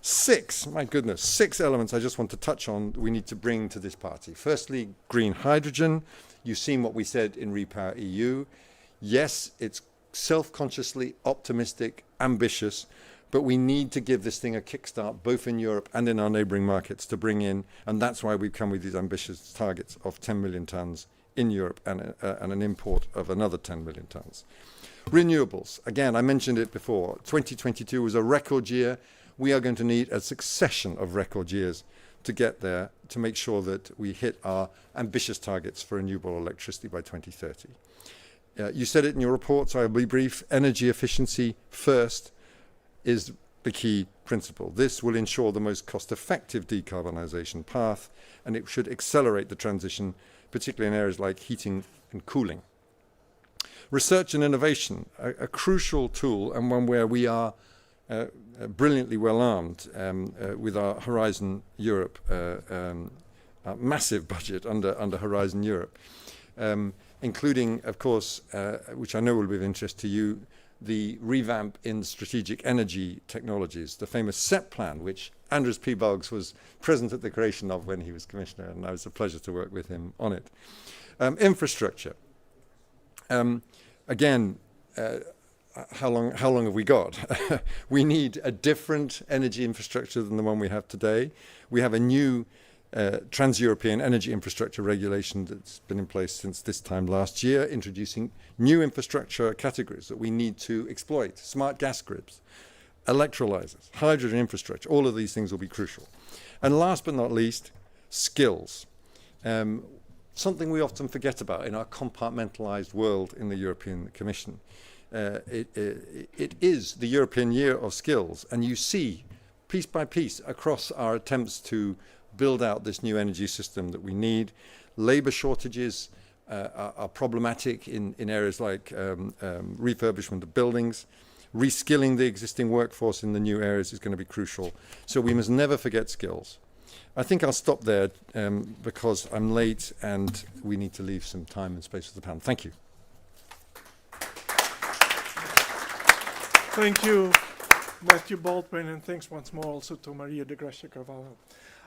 6 elements I just want to touch on we need to bring to this party. Firstly, green hydrogen. You've seen what we said in Repower EU. Yes, it's self-consciously optimistic, ambitious, but we need to give this thing a kickstart both in Europe and in our neighbouring markets to bring in, and that's why we've come with these ambitious targets of 10 million tonnes in Europe and an import of another 10 million tonnes. Renewables, again, I mentioned it before, 2022 was a record year. We are going to need a succession of record years to get there to make sure that we hit our ambitious targets for renewable electricity by 2030. You said it in your report, so I'll be brief. Energy efficiency first is the key principle. This will ensure the most cost-effective decarbonisation path, and it should accelerate the transition, particularly in areas like heating and cooling. Research and innovation, a crucial tool, and one where we are brilliantly well armed with our Horizon Europe, massive budget under Horizon Europe, including, of course, which I know will be of interest to you, the revamp in strategic energy technologies, the famous SET plan, which Andres Piebalgs was present at the creation of when he was commissioner, and it was a pleasure to work with him on it. Infrastructure. Again, how long have we got? We need a different energy infrastructure than the one we have today. We have a new trans-European energy infrastructure regulation that's been in place since this time last year, introducing new infrastructure categories that we need to exploit. Smart gas grids, electrolyzers, hydrogen infrastructure, all of these things will be crucial. And last but not least, skills. Something we often forget about in our compartmentalized world in the European Commission. It is the European Year of Skills, and you see piece by piece across our attempts to build out this new energy system that we need. Labour shortages are problematic in areas like refurbishment of buildings. Reskilling the existing workforce in the new areas is going to be crucial. So we must never forget skills. I think I'll stop there because I'm late and we need to leave some time and space for the panel. Thank you. Thank you, Matthew Baldwin, and thanks once more also to Maria de Gracia Carvalho.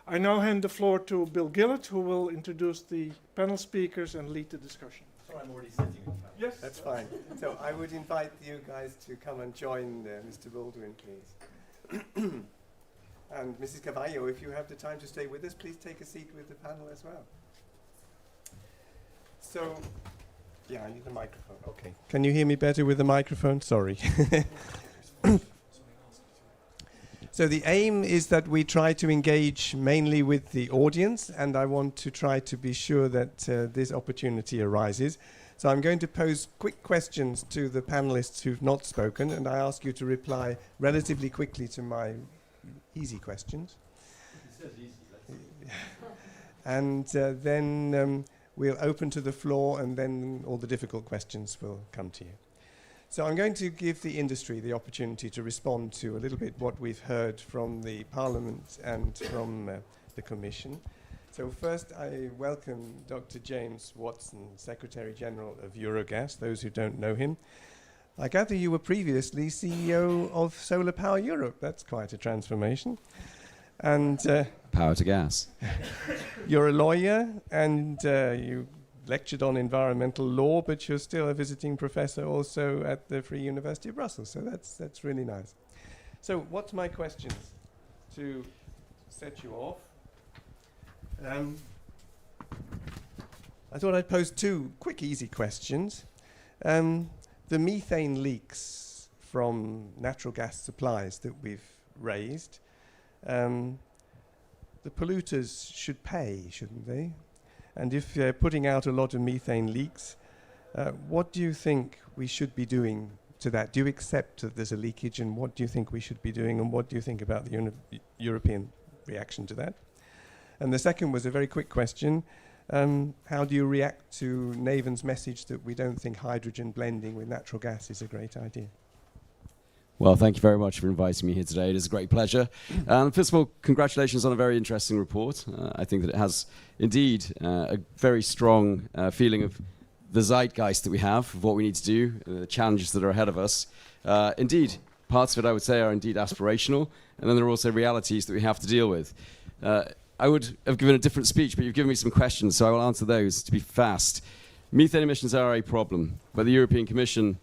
I now hand the floor to Bill Gillett, who will introduce the panel speakers and lead the discussion. So I'm already sitting in front. Yes. That's fine. So I would invite you guys to come and join Mr. Baldwin, please. And Mrs. Carvalho, if you have the time to stay with us, please take a seat with the panel as well. So, yeah, I need the microphone. Okay. Can you hear me better with the microphone? Sorry. So the aim is that we try to engage mainly with the audience, and I want to try to be sure that this opportunity arises. So I'm going to pose quick questions to the panelists who've not spoken, and I ask you to reply relatively quickly to my easy questions. And then we'll open to the floor, and then all the difficult questions will come to you. So I'm going to give the industry the opportunity to respond to a little bit what we've heard from the Parliament and from the Commission. So first I welcome Dr. James Watson, Secretary General of Eurogas, those who don't know him. I gather you were previously CEO of Solar Power Europe. That's quite a transformation. And power to gas. You're a lawyer, and you lectured on environmental law, but you're still a visiting professor also at the Free University of Brussels. So that's really nice. So what's my questions to set you off? I thought I'd pose two quick, easy questions. The methane leaks from natural gas supplies that we've raised, the polluters should pay, shouldn't they? And if they're putting out a lot of methane leaks, what do you think we should be doing to that? Do you accept that there's a leakage, and what do you think we should be doing, and what do you think about the European reaction to that? And the second was a very quick question. How do you react to Naven's message that we don't think hydrogen blending with natural gas is a great idea? Well, thank you very much for inviting me here today. It is a great pleasure. First of all, congratulations on a very interesting report. I think that it has indeed a very strong feeling of the zeitgeist that we have, of what we need to do, the challenges that are ahead of us. Indeed, parts of it I would say are indeed aspirational, and then there are also realities that we have to deal with. I would have given a different speech, but you've given me some questions, so I will answer those to be fast. Methane emissions are a problem, but the European Commission,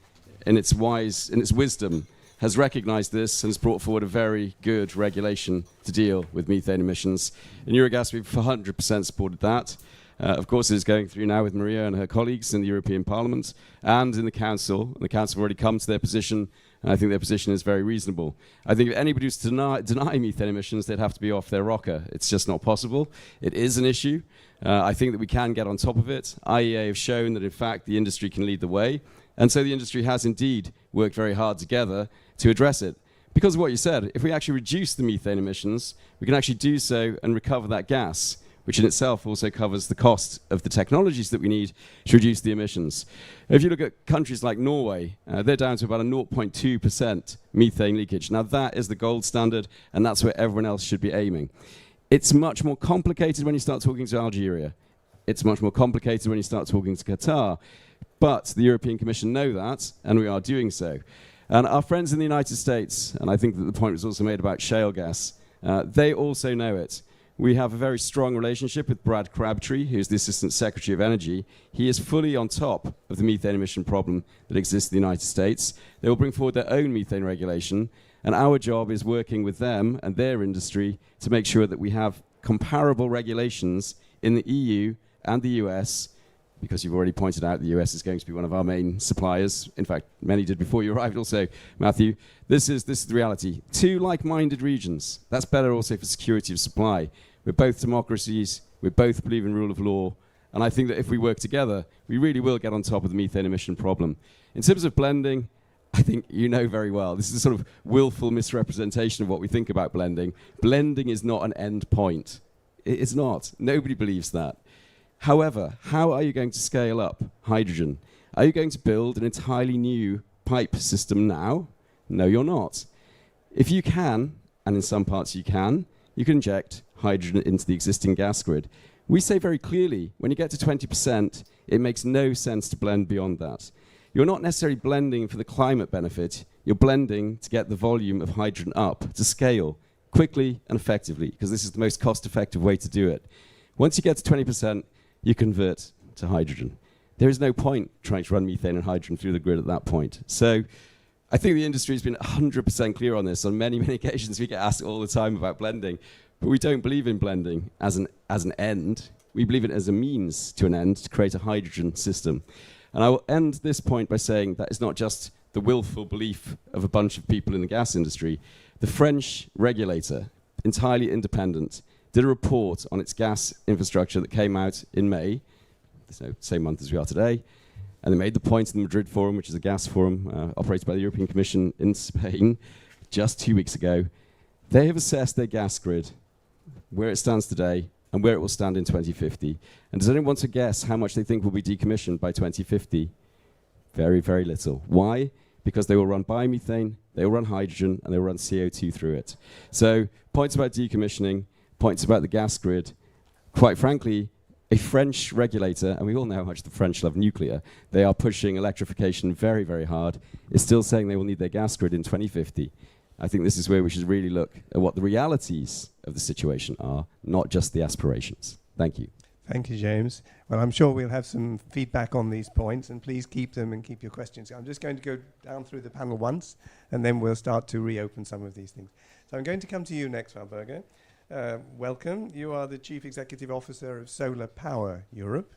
in its wisdom, has recognised this and has brought forward a very good regulation to deal with methane emissions. In Eurogas, we've 100% supported that. Of course, it is going through now with Maria and her colleagues in the European Parliament and in the Council. And the Council have already come to their position, and I think their position is very reasonable. I think if anybody was to deny methane emissions, they'd have to be off their rocker. It's just not possible. It is an issue. I think that we can get on top of it. IEA have shown that, in fact, the industry can lead the way. And so the industry has indeed worked very hard together to address it. Because of what you said, if we actually reduce the methane emissions, we can actually do so and recover that gas, which in itself also covers the cost of the technologies that we need to reduce the emissions. If you look at countries like Norway, they're down to about a 0.2% methane leakage. Now that is the gold standard, and that's where everyone else should be aiming. It's much more complicated when you start talking to Algeria. It's much more complicated when you start talking to Qatar. But the European Commission know that, and we are doing so. And our friends in the United States, and I think that the point was also made about shale gas, they also know it. We have a very strong relationship with Brad Crabtree, who's the Assistant Secretary of Energy. He is fully on top of the methane emission problem that exists in the United States. They will bring forward their own methane regulation, and our job is working with them and their industry to make sure that we have comparable regulations in the EU and the US, because you've already pointed out the US is going to be one of our main suppliers. In fact, many did before you arrived also, Matthew. This is the reality. Two like-minded regions. That's better also for security of supply. We're both democracies. We both believe in rule of law. And I think that if we work together, we really will get on top of the methane emission problem. In terms of blending, I think you know very well, this is a sort of willful misrepresentation of what we think about blending. Blending is not an end point. It's not. Nobody believes that. However, how are you going to scale up hydrogen? Are you going to build an entirely new pipe system now? No, you're not. If you can, and in some parts you can inject hydrogen into the existing gas grid. We say very clearly, when you get to 20%, it makes no sense to blend beyond that. You're not necessarily blending for the climate benefit. You're blending to get the volume of hydrogen up to scale quickly and effectively, because this is the most cost-effective way to do it. Once you get to 20%, you convert to hydrogen. There is no point trying to run methane and hydrogen through the grid at that point. So I think the industry has been 100% clear on this. On many, many occasions, we get asked all the time about blending, but we don't believe in blending as an end. We believe in it as a means to an end to create a hydrogen system. And I will end this point by saying that is not just the willful belief of a bunch of people in the gas industry. The French regulator, entirely independent, did a report on its gas infrastructure that came out in May, so same month as we are today, and they made the point in the Madrid Forum, which is a gas forum operated by the European Commission in Spain, just 2 weeks ago. They have assessed their gas grid, where it stands today, and where it will stand in 2050. And does anyone want to guess how much they think will be decommissioned by 2050? Very, very little. Why? Because they will run biomethane, they will run hydrogen, and they will run CO2 through it. So points about decommissioning, points about the gas grid. Quite frankly, a French regulator, and we all know how much the French love nuclear, they are pushing electrification very, very hard, is still saying they will need their gas grid in 2050. I think this is where we should really look at what the realities of the situation are, not just the aspirations. Thank you. Thank you, James. Well, I'm sure we'll have some feedback on these points, and please keep them and keep your questions. I'm just going to go down through the panel once, and then we'll start to reopen some of these things. So I'm going to come to you next, Valberger. Welcome. You are the Chief Executive Officer of Solar Power Europe,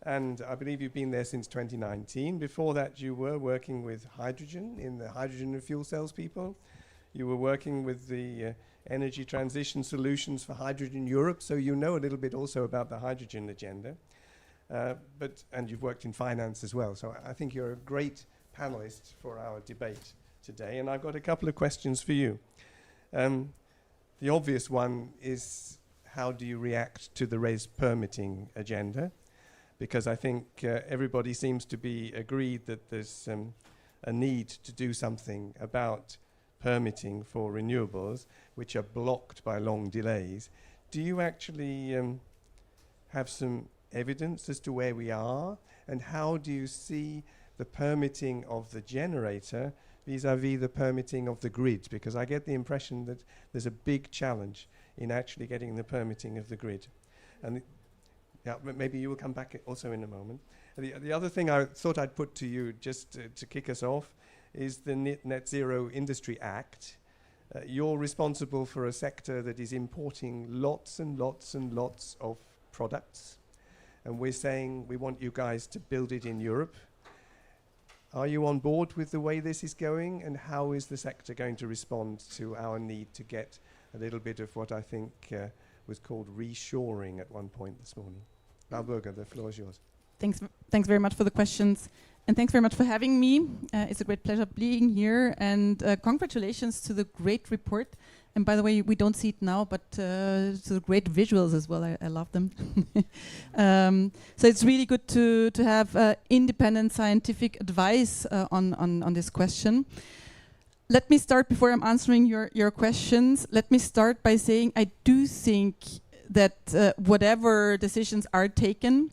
and I believe you've been there since 2019. Before that, you were working with hydrogen in the hydrogen and fuel cells people. You were working with the Energy Transition Solutions for Hydrogen Europe, so you know a little bit also about the hydrogen agenda. And you've worked in finance as well, so I think you're a great panelists for our debate today, and I've got a couple of questions for you. The obvious one is, how do you react to the raised permitting agenda? Because I think everybody seems to be agreed that there's a need to do something about permitting for renewables, which are blocked by long delays. Do you actually have some evidence as to where we are, and how do you see the permitting of the generator vis-à-vis the permitting of the grid? Because I get the impression that there's a big challenge in actually getting the permitting of the grid. And maybe you will come back also in a moment. The other thing I thought I'd put to you, just to kick us off, is the Net Zero Industry Act. You're responsible for a sector that is importing lots and lots and lots of products, and we're saying we want you guys to build it in Europe. Are you on board with the way this is going, and how is the sector going to respond to our need to get a little bit of what I think was called reshoring at one point this morning? Valburga, the floor is yours. Thanks very much for the questions, and thanks very much for having me. It's a great pleasure being here, and congratulations to the great report. And by the way, we don't see it now, but to the great visuals as well. I love them. So it's really good to have independent scientific advice on this question. Let me start, before I'm answering your questions, let me start by saying I do think that whatever decisions are taken,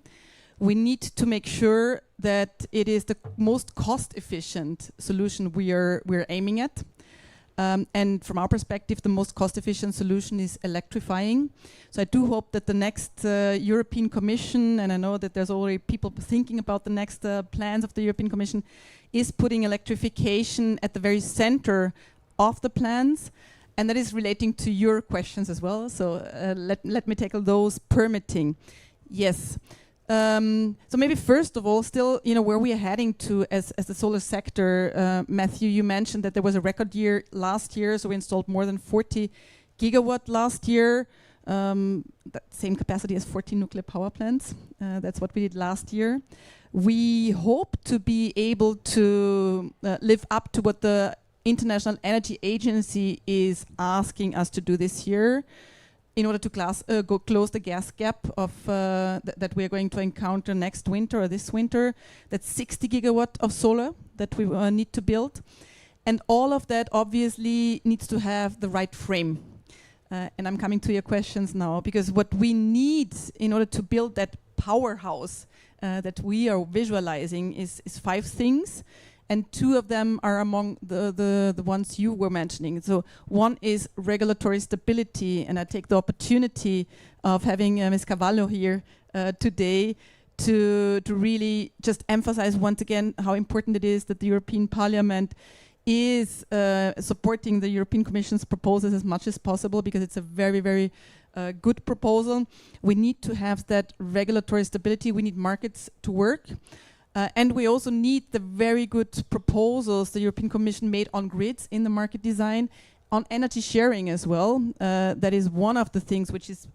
we need to make sure that it is the most cost-efficient solution we're aiming at. And from our perspective, the most cost-efficient solution is electrifying. So I do hope that the next European Commission, and I know that there's already people thinking about the next plans of the European Commission, is putting electrification at the very center of the plans. And that is relating to your questions as well. So let me tackle those. Permitting. Yes. So maybe first of all, still, where we are heading to as the solar sector. Matthew, you mentioned that there was a record year last year, so we installed more than 40 gigawatt last year. That same capacity as 14 nuclear power plants. That's what we did last year. We hope to be able to live up to what the International Energy Agency is asking us to do this year, in order to close the gas gap of that we are going to encounter next winter or this winter. That's 60 gigawatt of solar that we need to build. And all of that obviously needs to have the right frame. And I'm coming to your questions now, because what we need in order to build that powerhouse that we are visualizing is 5 things. And 2 of them are among the ones you were mentioning. So one is regulatory stability, and I take the opportunity of having Ms. Carvalho here today to really just emphasize once again how important it is that the European Parliament is supporting the European Commission's proposals as much as possible, because it's a very, very good proposal. We need to have that regulatory stability. We need markets to work. And we also need the very good proposals the European Commission made on grids in the market design, on energy sharing as well. That is one of the things which is,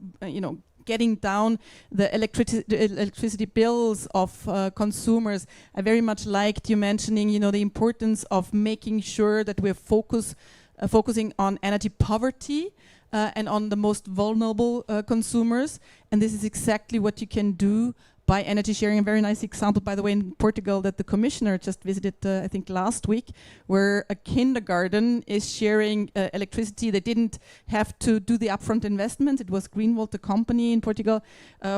getting down the electricity bills of consumers. I very much liked you mentioning, the importance of making sure that we're focusing on energy poverty and on the most vulnerable consumers. And this is exactly what you can do by energy sharing. A very nice example, by the way, in Portugal that the commissioner just visited, I think last week, where a kindergarten is sharing electricity. They didn't have to do the upfront investment. It was Greenvolt, the company in Portugal,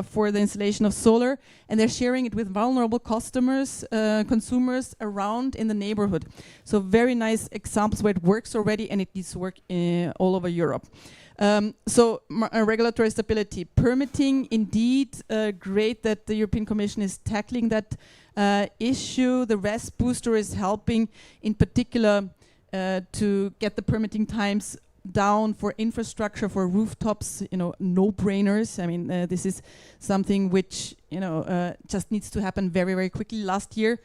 for the installation of solar. And they're sharing it with vulnerable customers, consumers around in the neighborhood. So very nice examples where it works already, and it needs to work all over Europe. So regulatory stability, permitting, indeed, great that the European Commission is tackling that issue. The RES booster is helping, in particular, to get the permitting times down for infrastructure, for rooftops, no-brainers. I mean, this is something which, just needs to happen very, very quickly. Last year,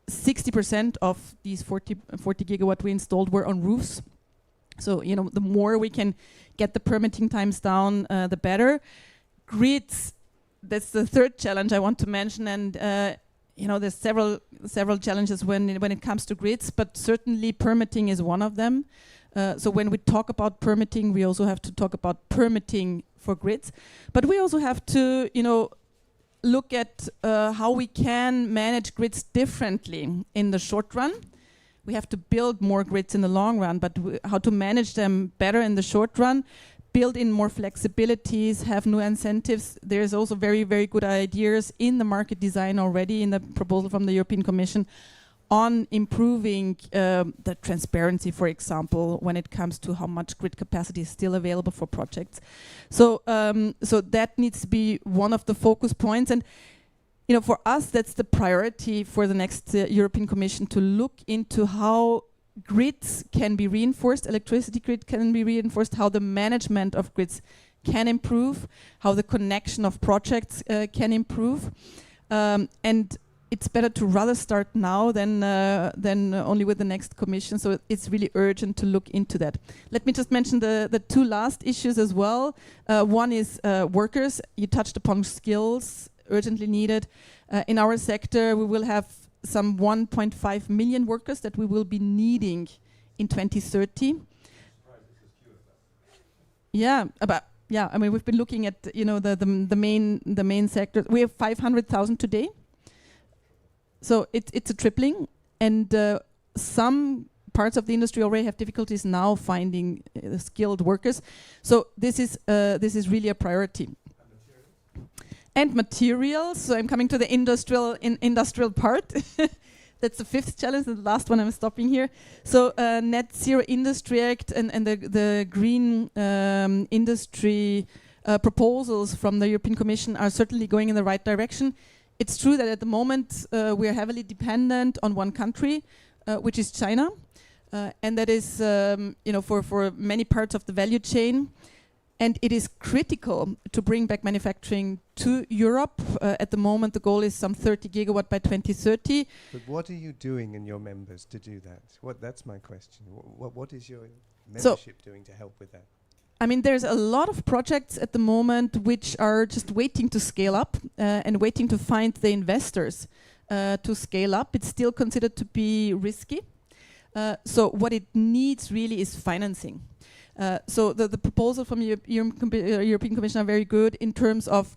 60% of these 40 gigawatt we installed were on roofs. So, the more we can get the permitting times down, the better. Grids, that's the third challenge I want to mention. And, there's several challenges when it comes to grids, but certainly permitting is one of them. So when we talk about permitting, we also have to talk about permitting for grids, but we also have to, look at how we can manage grids differently in the short run. We have to build more grids in the long run, but how to manage them better in the short run, build in more flexibilities, have new incentives. There's also very, very good ideas in the market design already in the proposal from the European Commission on improving the transparency, for example, when it comes to how much grid capacity is still available for projects. So that needs to be one of the focus points. And for us, that's the priority for the next European Commission, to look into how grids can be reinforced, electricity grid can be reinforced, how the management of grids can improve, how the connection of projects can improve. And it's better to rather start now than only with the next commission. So it's really urgent to look into that. Let me just mention the two last issues as well. One is workers. You touched upon skills urgently needed. In our sector, we will have some 1.5 million workers that we will be needing in 2030. We've been looking at the main sectors. We have 500,000 today. So it's a tripling, and some parts of the industry already have difficulties now finding skilled workers. So this is really a priority. And materials. So I'm coming to the industrial part. That's the fifth challenge, and the last one I'm stopping here. So Net Zero Industry Act and the green industry proposals from the European Commission are certainly going in the right direction. It's true that at the moment we are heavily dependent on one country, which is China, and that is, for many parts of the value chain. And it is critical to bring back manufacturing to Europe. At the moment, the goal is some 30 gigawatt by 2030. But what are you doing in your members to do that? That's my question. What is your membership doing to help with that? I mean, there's a lot of projects at the moment which are just waiting to scale up and waiting to find the investors to scale up. It's still considered to be risky. So what it needs really is financing. So the proposal from European Commission are very good in terms of,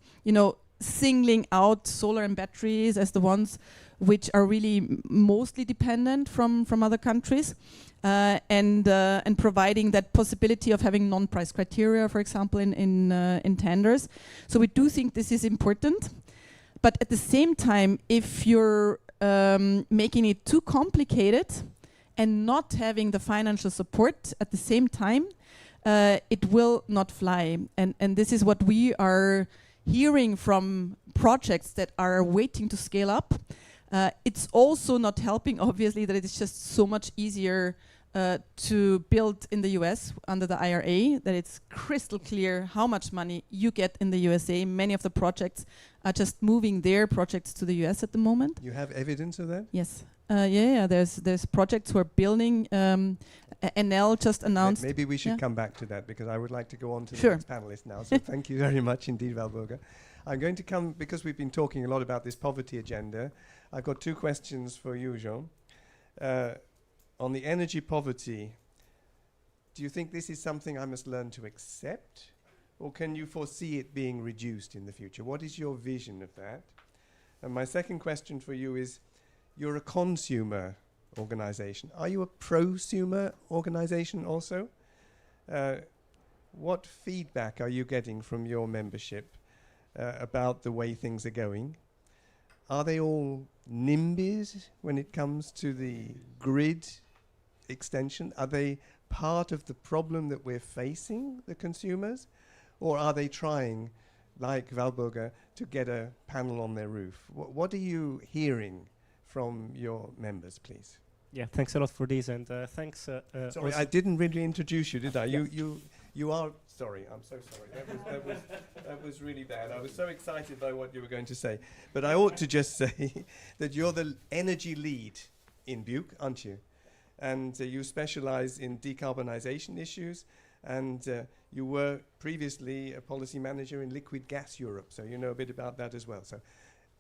singling out solar and batteries as the ones which are really mostly dependent from other countries, and providing that possibility of having non-price criteria, for example, in tenders. So we do think this is important, but at the same time, if you're making it too complicated and not having the financial support at the same time, it will not fly. And this is what we are hearing from projects that are waiting to scale up. It's also not helping, obviously, that it is just so much easier to build in the US under the IRA, that it's crystal clear how much money you get in the USA. Many of the projects are just moving their projects to the US at the moment. You have evidence of that? Yes. There's projects who are building. NL just announced. Maybe we should come back to that, because I would like to go on to the Sure. next panelist now. So thank you very much indeed, Valburga. I'm going to come, because we've been talking a lot about this poverty agenda. I've got two questions for you, Jean. On the energy poverty, do you think this is something I must learn to accept, or can you foresee it being reduced in the future? What is your vision of that? And my second question for you is, you're a consumer organization. Are you a prosumer organization also? What feedback are you getting from your membership about the way things are going? Are they all NIMBYs when it comes to the grid extension? Are they part of the problem that we're facing, the consumers? Or are they trying, like Valburga, to get a panel on their roof? What are you hearing from your members, please? Yeah, thanks a lot for this, and thanks. Sorry, I didn't really introduce you, did I? You are. Sorry, I'm so sorry. That was really bad. I was so excited by what you were going to say, but I ought to just say that you're the energy lead in Buke, aren't you? And you specialize in decarbonization issues, and you were previously a policy manager in Liquid Gas Europe, so you know a bit about that as well. So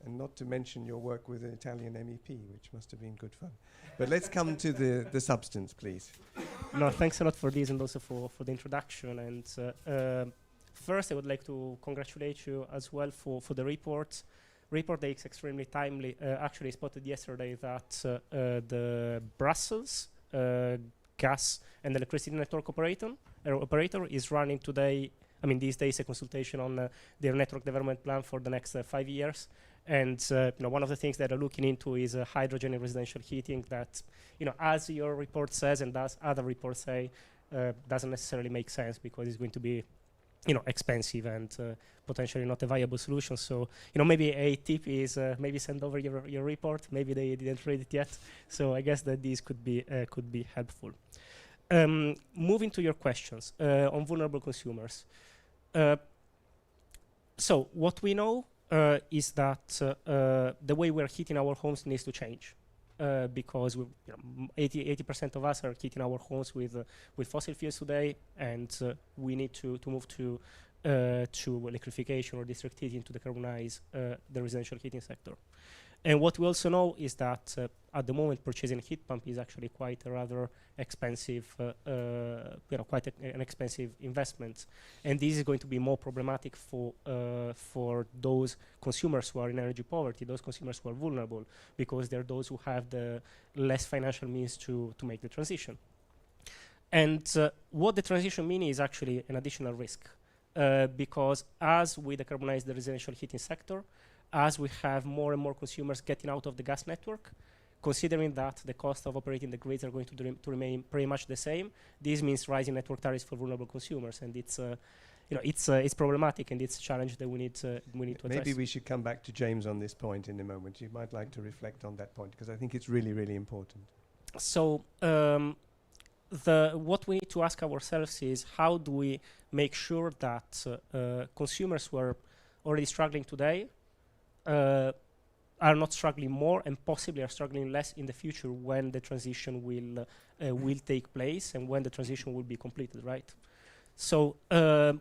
and not to mention your work with an Italian MEP, which must have been good fun. But let's come to the substance, please. No, thanks a lot for this and also for the introduction. And first, I would like to congratulate you as well for the report. Report that is extremely timely. Actually, I spotted yesterday that the Brussels gas and electricity network operator is running today, I mean these days, a consultation on their network development plan for the next 5 years. And one of the things that they're looking into is hydrogen in residential heating that, as your report says and as other reports say, doesn't necessarily make sense because it's going to be expensive and potentially not a viable solution. So, maybe a tip is maybe send over your report. Maybe they didn't read it yet. So I guess that these could be helpful. Moving to your questions on vulnerable consumers. So what we know is that the way we're heating our homes needs to change. Because 80% of us are heating our homes with fossil fuels today, and we need to move to electrification or district heating to decarbonize the residential heating sector. And what we also know is that at the moment purchasing a heat pump is actually quite a rather expensive, an expensive investment, and this is going to be more problematic for those consumers who are in energy poverty, those consumers who are vulnerable, because they're those who have the less financial means to make the transition. And what the transition means is actually an additional risk, because as we decarbonize the residential heating sector, as we have more and more consumers getting out of the gas network, considering that the cost of operating the grids are going to remain pretty much the same, this means rising network tariffs for vulnerable consumers, and it's problematic, and it's a challenge that we need to address. Maybe we should come back to James on this point in a moment. You might like to reflect on that point because I think it's really, really important. So what we need to ask ourselves is how do we make sure that consumers who are already struggling today are not struggling more and possibly are struggling less in the future when the transition will take place and when the transition will be completed, right? So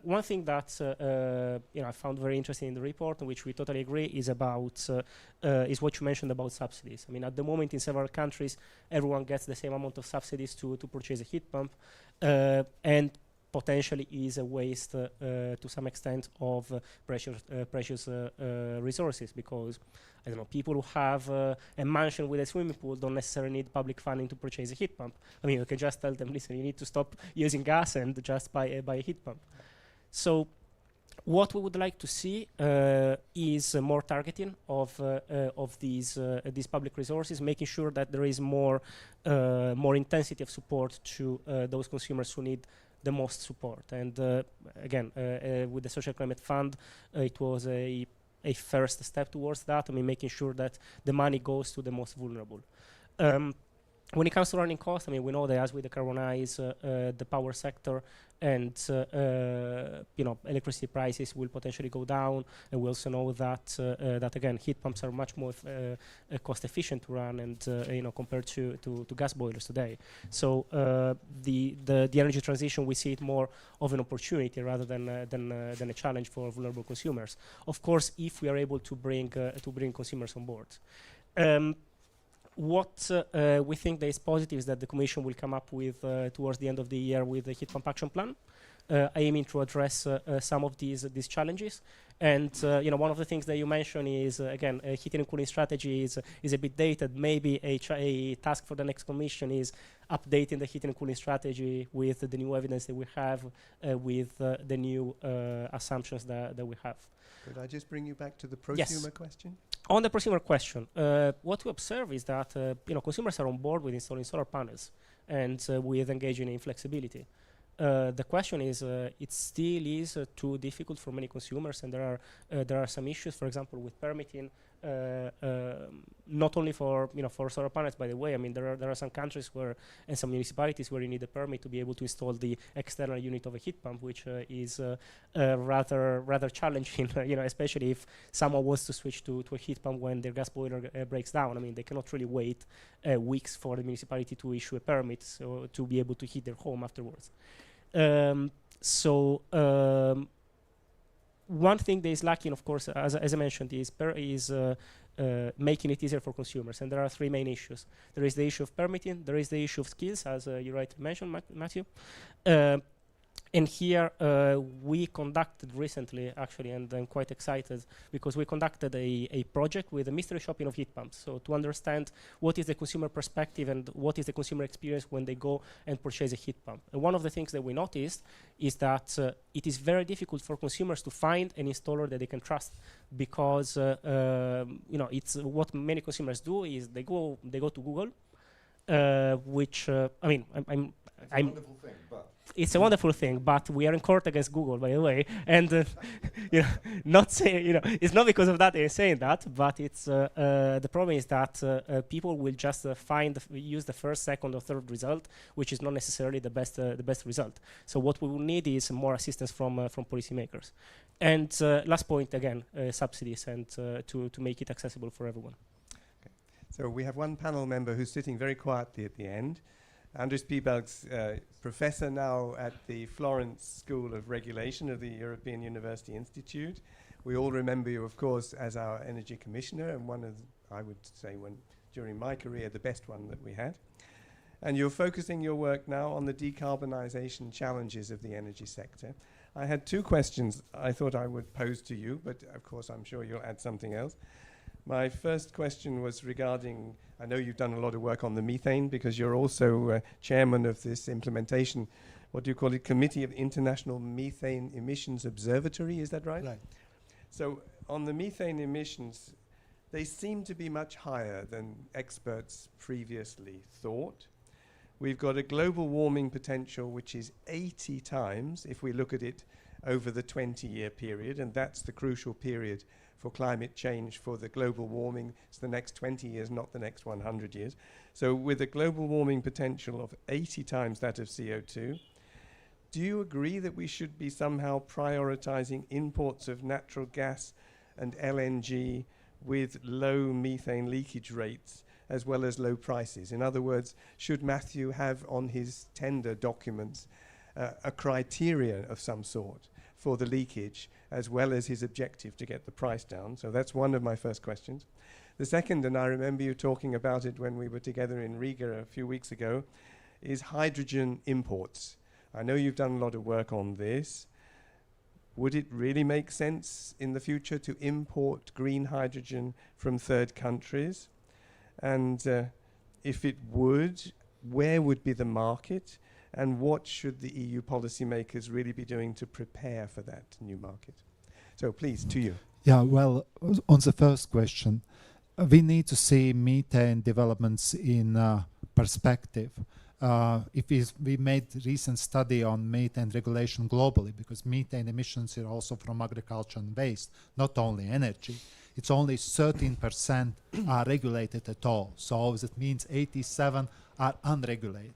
one thing that I found very interesting in the report, and which we totally agree, is what you mentioned about subsidies. I mean, at the moment in several countries, everyone gets the same amount of subsidies to purchase a heat pump, and potentially is a waste to some extent of precious resources, because I don't know, people who have a mansion with a swimming pool don't necessarily need public funding to purchase a heat pump. I mean, you can just tell them, listen, you need to stop using gas and just buy a heat pump. So what we would like to see is more targeting of these public resources, making sure that there is more intensity of support to those consumers who need the most support. And again, with the Social Climate Fund, it was a first step towards that. I mean, making sure that the money goes to the most vulnerable. When it comes to running costs, I mean, we know that as we decarbonize the power sector and electricity prices will potentially go down, and we also know that again, heat pumps are much more cost efficient to run, and compared to gas boilers today. So the energy transition, we see it more of an opportunity rather than a challenge for vulnerable consumers. Of course, if we are able to bring consumers on board. What we think that is positive is that the Commission will come up with, towards the end of the year, with a heat pump action plan, aiming to address some of these challenges. And one of the things that you mentioned is, again, a heating and cooling strategy is a bit dated. Maybe a task for the next Commission is updating the heating and cooling strategy with the new evidence that we have, with the new assumptions that we have. Could I just bring you back to the prosumer question? On the prosumer question, what we observe is that consumers are on board with installing solar panels and with engaging in flexibility. The question is, it still is too difficult for many consumers, and there are some issues, for example, with permitting. Not only for solar panels, by the way. I mean, there are some countries and some municipalities where you need a permit to be able to install the external unit of a heat pump, which is rather challenging. Especially if someone wants to switch to a heat pump when their gas boiler breaks down. I mean, they cannot really wait weeks for the municipality to issue a permit to be able to heat their home afterwards. one thing that is lacking, of course, as I mentioned, is making it easier for consumers. And there are three main issues. There is the issue of permitting, there is the issue of skills, as you rightly mentioned, Matthew. And here we conducted recently, actually, and I'm quite excited because we conducted a project with a mystery shopping of heat pumps. So to understand what is the consumer perspective and what is the consumer experience when they go and purchase a heat pump. And one of the things that we noticed is that it is very difficult for consumers to find an installer that they can trust, because it's what many consumers do is they go to Google, which I'm wonderful thing, but it's a wonderful thing, but we are in court against Google, by the way. And not saying, it's not because of that they're saying that, but it's the problem is that people will just use the first, second, or third result, which is not necessarily the best result. So what we will need is more assistance from policymakers. And last point again, subsidies and to make it accessible for everyone. Okay. So we have one panel member who's sitting very quietly at the end. Andris Piebalgs, professor now at the Florence School of Regulation of the European University Institute. We all remember you, of course, as our energy commissioner, and one of, I would say, during my career, the best one that we had. And you're focusing your work now on the decarbonisation challenges of the energy sector. I had two questions I thought I would pose to you, but of course I'm sure you'll add something else. My first question was regarding, I know you've done a lot of work on the methane because you're also chairman of this implementation, what do you call it, Committee of International Methane Emissions Observatory, is that right? Right. So on the methane emissions, they seem to be much higher than experts previously thought. We've got a global warming potential which is 80 times if we look at it over the 20-year period, and that's the crucial period for climate change, for the global warming. It's the next 20 years, not the next 100 years. So with a global warming potential of 80 times that of CO2, do you agree that we should be somehow prioritizing imports of natural gas and LNG with low methane leakage rates as well as low prices? In other words, should Matthew have on his tender documents a criteria of some sort for the leakage, as well as his objective to get the price down? So that's one of my first questions. The second, and I remember you talking about it when we were together in Riga a few weeks ago, is hydrogen imports. I know you've done a lot of work on this. Would it really make sense in the future to import green hydrogen from third countries? And if it would, where would be the market? And what should the EU policymakers really be doing to prepare for that new market? So please, to you. Yeah, well, on the first question, we need to see methane developments in perspective. If we made recent study on methane regulation globally, because methane emissions are also from agriculture and waste, not only energy. It's only 13% are regulated at all. So that means 87 are unregulated.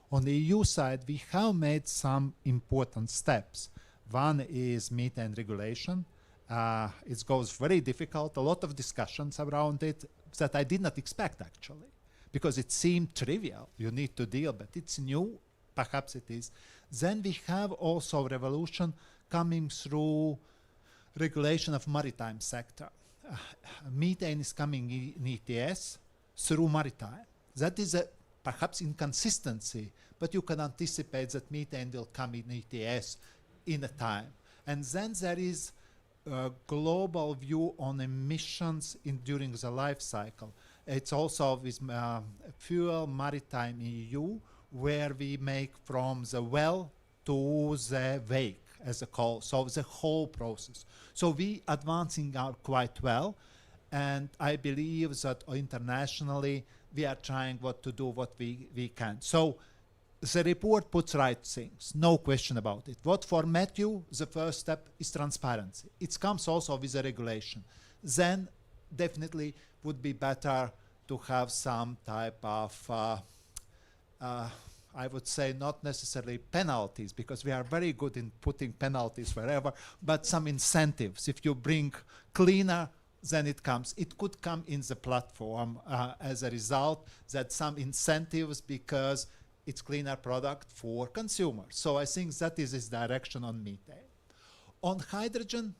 On the EU side, we have made some important steps. One is methane regulation. It goes very difficult, a lot of discussions around it that I did not expect actually, because it seemed trivial. You need to deal, but it's new, perhaps it is. Then we have also revolution coming through regulation of maritime sector. Methane is coming in ETS through maritime. That is a perhaps inconsistency, but you can anticipate that methane will come in ETS in a time. And then there is a global view on emissions during the life cycle. It's also with fuel maritime EU, where we make from the well to the wake as a call, so the whole process. So we advancing out quite well, and I believe that internationally we are trying what we can. So the report puts right things, no question about it. What for Matthew, the first step is transparency. It comes also with a regulation. Then definitely would be better to have some type of, I would say not necessarily penalties, because we are very good in putting penalties wherever, but some incentives. If you bring cleaner, then it comes. It could come in the platform as a result that some incentives because it's cleaner product for consumers. So I think that is his direction on methane. On hydrogen,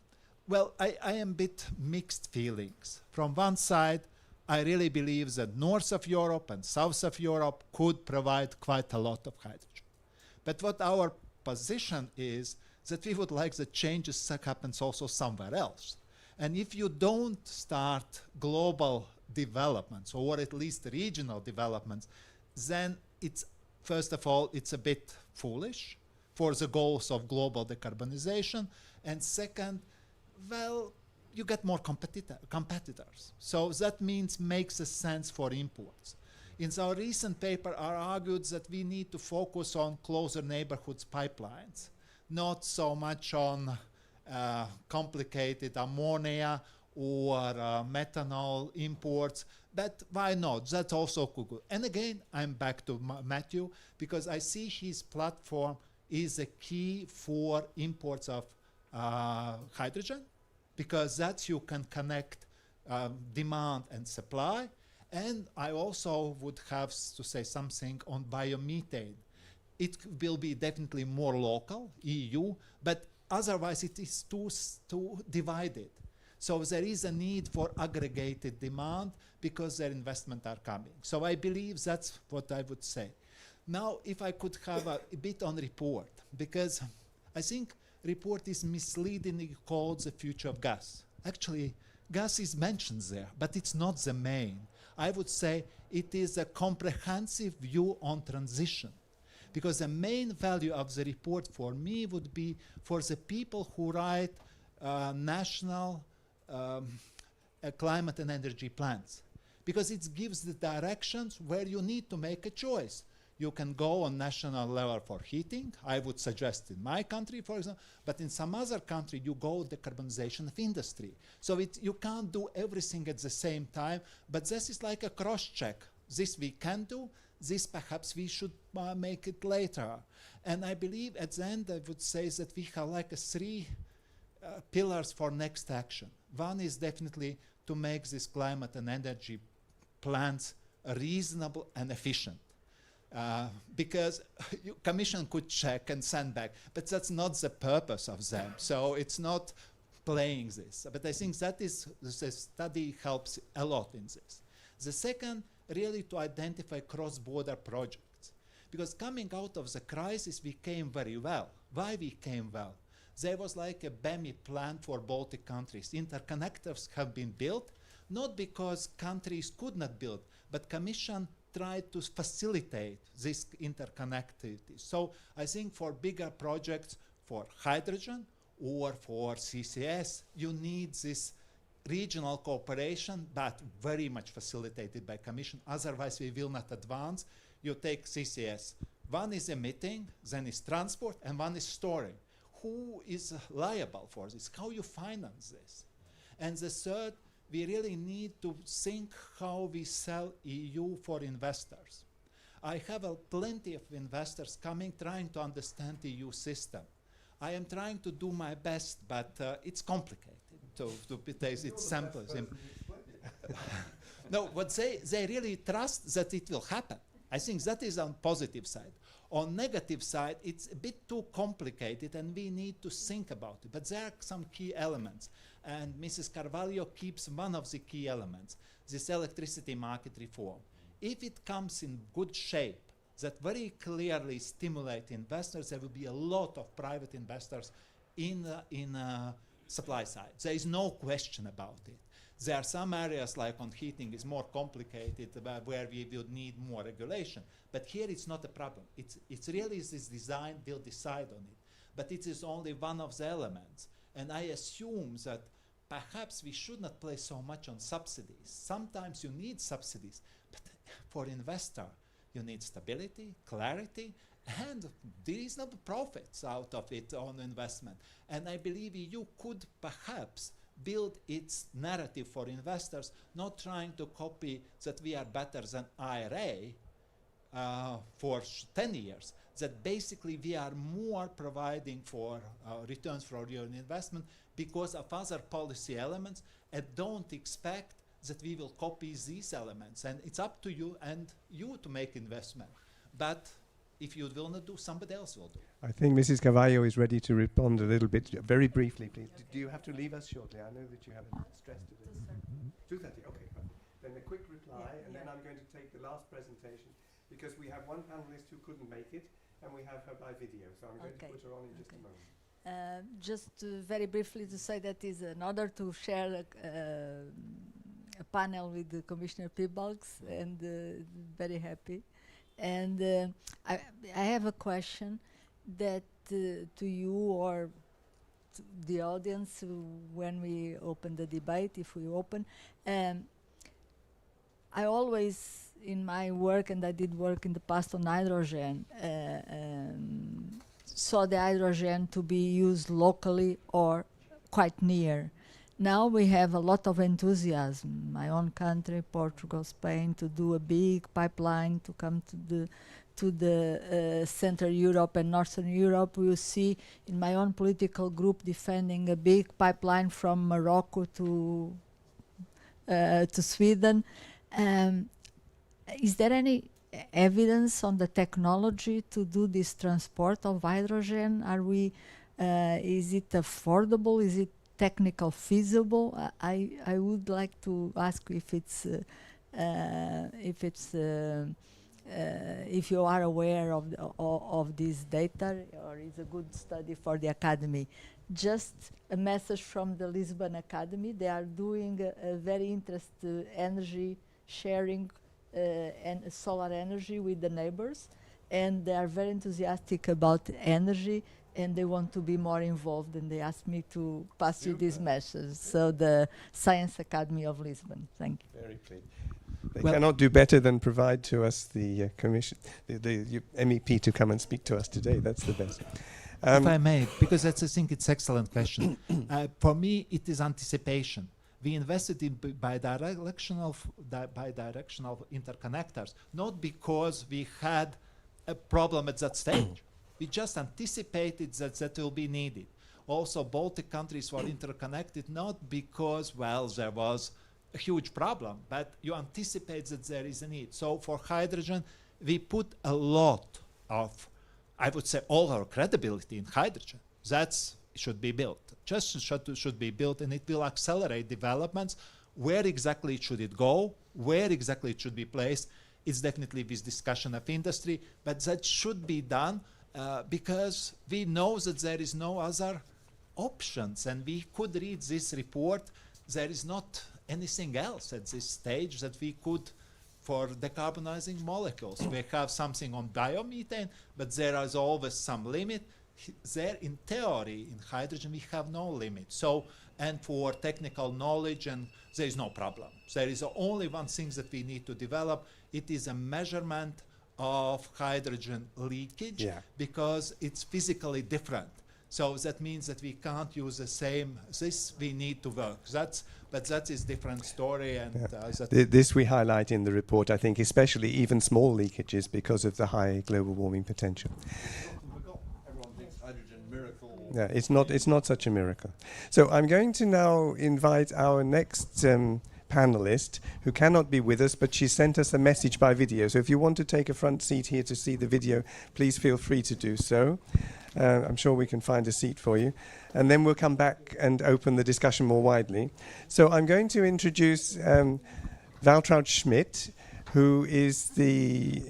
Well, I am a bit mixed feelings. From one side, I really believe that north of Europe and south of Europe could provide quite a lot of hydrogen. But what our position is that we would like the changes that happens also somewhere else. And if you don't start global developments, or at least regional developments, then it's, first of all, it's a bit foolish for the goals of global decarbonization. And second, well, you get more competitors. So that means makes a sense for imports. In our recent paper, I argued that we need to focus on closer neighborhoods pipelines, not so much on complicated ammonia or methanol imports, but why not? That's also good. And again, I'm back to Matthew, because I see his platform is a key for imports of hydrogen, because that's you can connect demand and supply. And I also would have to say something on biomethane. It will be definitely more local, EU, but otherwise it is too divided. So there is a need for aggregated demand because their investments are coming. So I believe that's what I would say. Now, if I could have a bit on report, because I think report is misleadingly called the future of gas. Actually, gas is mentioned there, but it's not the main. I would say it is a comprehensive view on transition, because the main value of the report for me would be for the people who write national climate and energy plans, because it gives the directions where you need to make a choice. You can go on national level for heating. I would suggest in my country, for example, but in some other country, you go decarbonization of industry. So you can't do everything at the same time, but this is like a cross-check. This we can do, this perhaps we should make it later. And I believe at the end, I would say that we have like three pillars for next action. One is definitely to make these climate and energy plans reasonable and efficient. Because Commission could check and send back, but that's not the purpose of them. So it's not playing this. But I think that is, the study helps a lot in this. The second, really to identify cross-border projects. Because coming out of the crisis, we came very well. Why we came well? There was like a BEMI plan for Baltic countries. Interconnectors have been built, not because countries could not build, but Commission tried to facilitate this interconnectivity. So I think for bigger projects, for hydrogen or for CCS, you need this regional cooperation, but very much facilitated by Commission. Otherwise, we will not advance. You take CCS. One is emitting, then is transport, and one is storing. Who is liable for this? How you finance this? And the third, we really need to think how we sell EU for investors. I have plenty of investors coming, trying to understand the EU system. I am trying to do my best, but it's complicated to take it simple. No, what they really trust that it will happen. I think that is on positive side. On negative side, it's a bit too complicated and we need to think about it. But there are some key elements. And Mrs. Carvalho keeps one of the key elements, this electricity market reform. If it comes in good shape, that very clearly stimulate investors, there will be a lot of private investors in supply side. There is no question about it. There are some areas like on heating is more complicated where we will need more regulation. But here it's not a problem. It's really this design, we'll decide on it. But it is only one of the elements. And I assume that perhaps we should not play so much on subsidies. Sometimes you need subsidies, but for investor, you need stability, clarity, and reasonable profits out of it on investment. And I believe EU could perhaps build its narrative for investors, not trying to copy that we are better than IRA for 10 years, that basically we are more providing for returns for your investment because of other policy elements, and don't expect that we will copy these elements. And it's up to you and you to make investment. But If you will not do, somebody else will do. I think Mrs. Carvalho is ready to respond a little bit, very briefly, please. Do you have to leave us shortly? I know that you have a stress today. 2:30, okay. Fine. Then a quick reply, and then I'm going to take the last presentation, because we have one panelist who couldn't make it, and we have her by video, so I'm going to put her on in just a moment. Just very briefly to say that is an honor to share a panel with Commissioner Piebalgs, and very happy. And I have a question that to you or to the audience when we open the debate, if we open. I always, in my work, and I did work in the past on hydrogen, saw the hydrogen to be used locally or quite near. Now we have a lot of enthusiasm, my own country, Portugal, Spain, to do a big pipeline to come to the Central Europe and Northern Europe. We will see in my own political group defending a big pipeline from Morocco to Sweden. Is there any evidence on the technology to do this transport of hydrogen? Is it affordable? Is it technical feasible? I would like to ask if you are aware of this data, or is a good study for the academy. Just a message from the Lisbon Academy. They are doing a very interesting energy sharing and solar energy with the neighbors, and they are very enthusiastic about energy, and they want to be more involved, and they asked me to pass you this message. So the Science Academy of Lisbon. Thank you. Very pleased. They cannot do better than provide to us the commission, the MEP to come and speak to us today. That's the best. If I may, because I think it's excellent question. For me, it is anticipation. We invested in bi-directional interconnectors, not because we had a problem at that stage. We just anticipated that will be needed. Also, Baltic countries were interconnected not because, well, there was a huge problem, but you anticipate that there is a need. So for hydrogen, we put a lot of, I would say, all our credibility in hydrogen. That's should be built. Just should be built, and it will accelerate developments. Where exactly should it go? Where exactly it should be placed? It's definitely with discussion of industry, but that should be done because we know that there is no other options, and we could read this report. There is not anything else at this stage that we could for decarbonizing molecules. We have something on biomethane, but there is always some limit. There, in theory, in hydrogen, we have no limit. So, and for technical knowledge, and there is no problem. There is only one thing that we need to develop. It is a measurement of hydrogen leakage, because it's physically different. So that means that we can't use the same. This we need to work. But that is different story. And this we highlight in the report. I think especially even small leakages because of the high global warming potential. Yeah, it's not such a miracle. So I'm going to now invite our next panelist, who cannot be with us, but she sent us a message by video. So if you want to take a front seat here to see the video, please feel free to do so. I'm sure we can find a seat for you. And then we'll come back and open the discussion more widely. So I'm going to introduce Waltraud Schmidt, who is the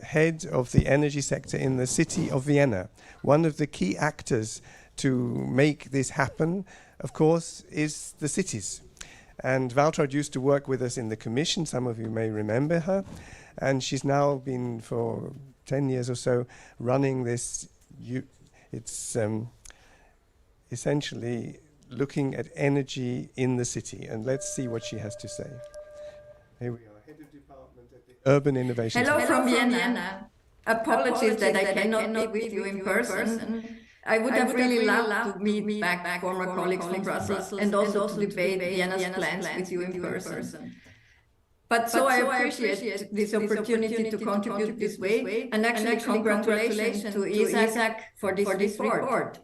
head of the energy sector in the city of Vienna. One of the key actors to make this happen, of course, is the cities. And Waltraud used to work with us in the Commission. Some of you may remember her. And she's now been for 10 years or so running this. It's essentially looking at energy in the city. And let's see what she has to say. Here we are, Head of Department at the Urban Innovation. Hello from Vienna. Apologies that I cannot be with you in person. I would have really loved to meet back former colleagues from Brussels and also to debate Vienna's plans with you in person. But so I appreciate this opportunity to contribute this way, and actually congratulations to EASAC for this report.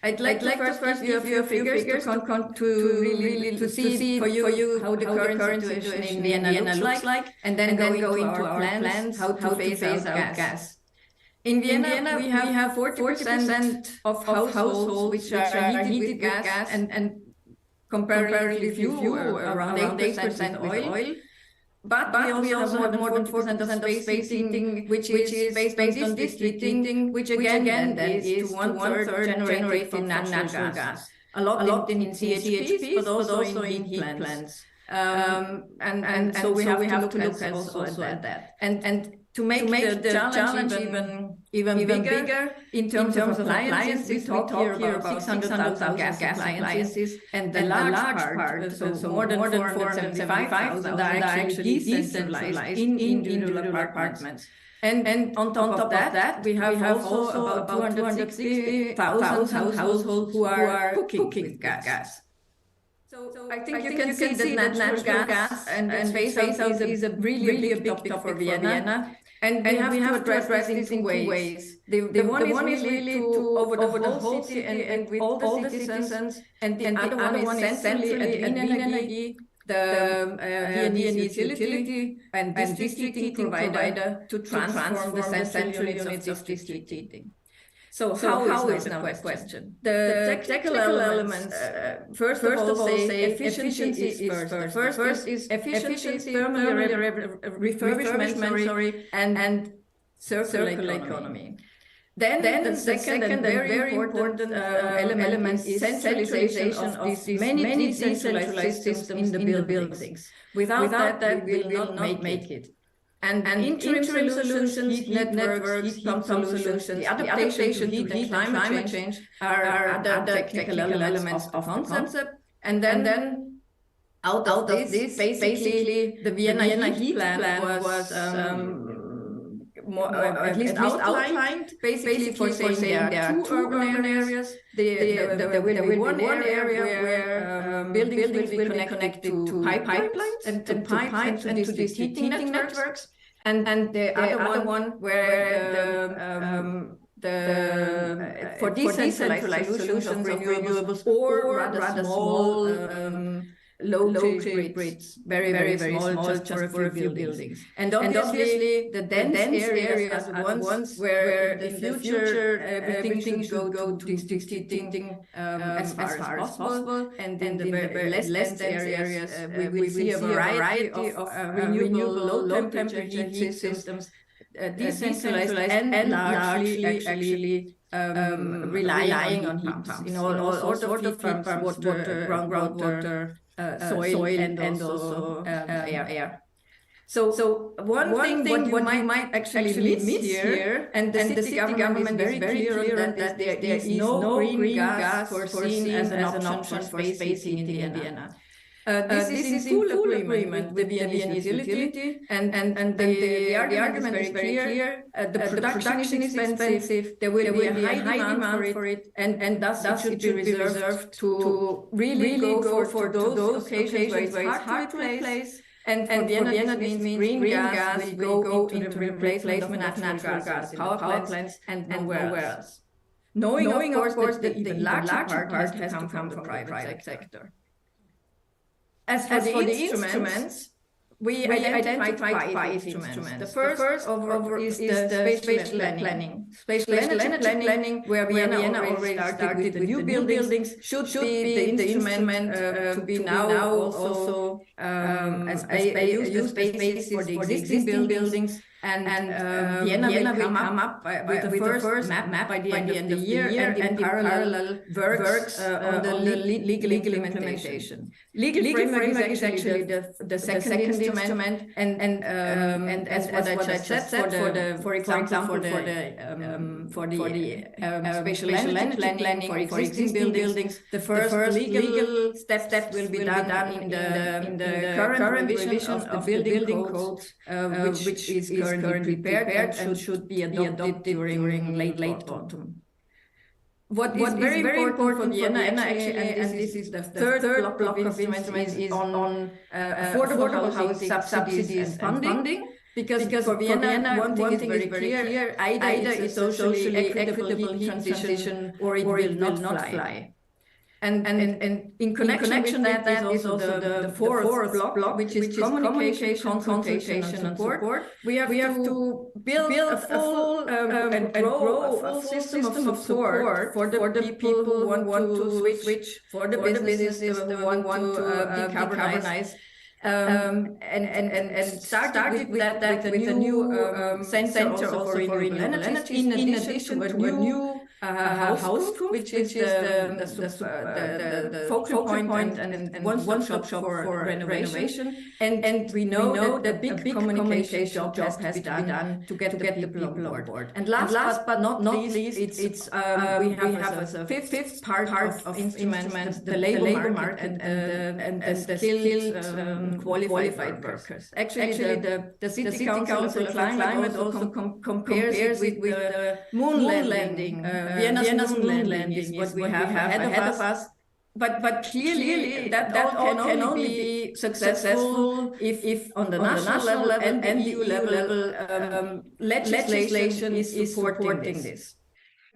I'd like to first give you a few figures to see for you how the current situation in Vienna looks like, and then go into our plans how to phase out gas. In Vienna, we have 40% of households which are heated with gas and comparatively few, around 8% with oil. But we also have more than 40% of space heating, which is based on district heating, which again is to one-third generated from natural gas. A lot in CHPs, but also in heat plants. And so we have to look also at that. And to make the challenge even bigger in terms of appliances, we talk here about 600,000 gas appliances, and the large part, so more than 475,000 are actually decentralized in individual apartments. And on top of that, we have also about 260,000 households who are cooking with gas. So I think you can see that natural gas and phase out is a really big topic for Vienna. And we have to address this in two ways. The one is really to over the whole city and with all the citizens, and the other one is centrally at Wienenergie, the Viennese utility and district heating provider, to transform the central units of district heating. So how is now the question? The technical elements, first of all, say efficiency is first. First is efficiency, thermal refurbishment, and circular economy. Then the second and very important element is centralization of these many decentralized systems in the buildings. Without that, we will not make it. And interim solutions, heat networks, heat pump solutions, the adaptation to heat and climate change are other technical elements of the concept. And then out of this, basically, the Vienna heat plan was at least outlined, basically for saying there are two urban areas. There will be one area where buildings will be connected to pipelines and to district heating networks. And the other one where for decentralized solutions of renewables, or rather small low-grade grids, very small, just for a few buildings. And obviously the dense areas are the ones where in the future everything should go to district heating as far as possible. And in the very less dense areas, we will see a variety of renewable low-temperature heat systems, decentralized and largely actually relying on heat pumps in all sorts of heat pumps, water, groundwater, soil, and also air. So one thing what you might actually miss here, and the city government is very clear on that there is no green gas foreseen as an option for space heating in Vienna. This is in full agreement with the Viennese utility, and the argument is very clear. The production is expensive, there will be a high demand for it, and thus it should be reserved to really go for those occasions where it's hard to replace. And for Vienna, this means green gas will go into the replacement of natural gas, power plants, and nowhere else. Knowing, of course, that the even larger part has to come from the private sector. As for the instruments, we identified five instruments. The first is the spatial planning. Spatial energy planning, where Vienna already started with the new buildings, should be the instrument to be now also as used as basis for the existing buildings. And Vienna will come up with the first map by the end of the year, and in parallel works on the legal implementation. Legal framework is actually the second instrument, and as what I just said, for example, for the spatial energy planning for existing buildings, the first legal step will be done in the current revision of the building codes, which is currently prepared and should be adopted during late autumn. What is very important for Vienna actually, and this is the third block of instruments, is on affordable housing subsidies and funding. Because for Vienna, one thing is very clear, either it's a socially equitable heat transition or it will not fly. And in connection with that is also the fourth block, which is communication, consultation, and support. We have to build a full and grow a full system of support for the people who want to switch, for the businesses who want to decarbonize. And started with that with a new center also for renewable energies, in addition to a new house group, which is the focal point and one-stop shop for renovation. And we know that a big communication job has to be done to get the people on board. And last but not least, it's we have as a fifth part of instruments the labor market and the skilled qualified workers. Actually, the City Council of Climate also compares it with the moon landing. Vienna's moon landing is what we have ahead of us. But clearly, that all can only be successful if on the national level and the EU level, legislation is supporting this.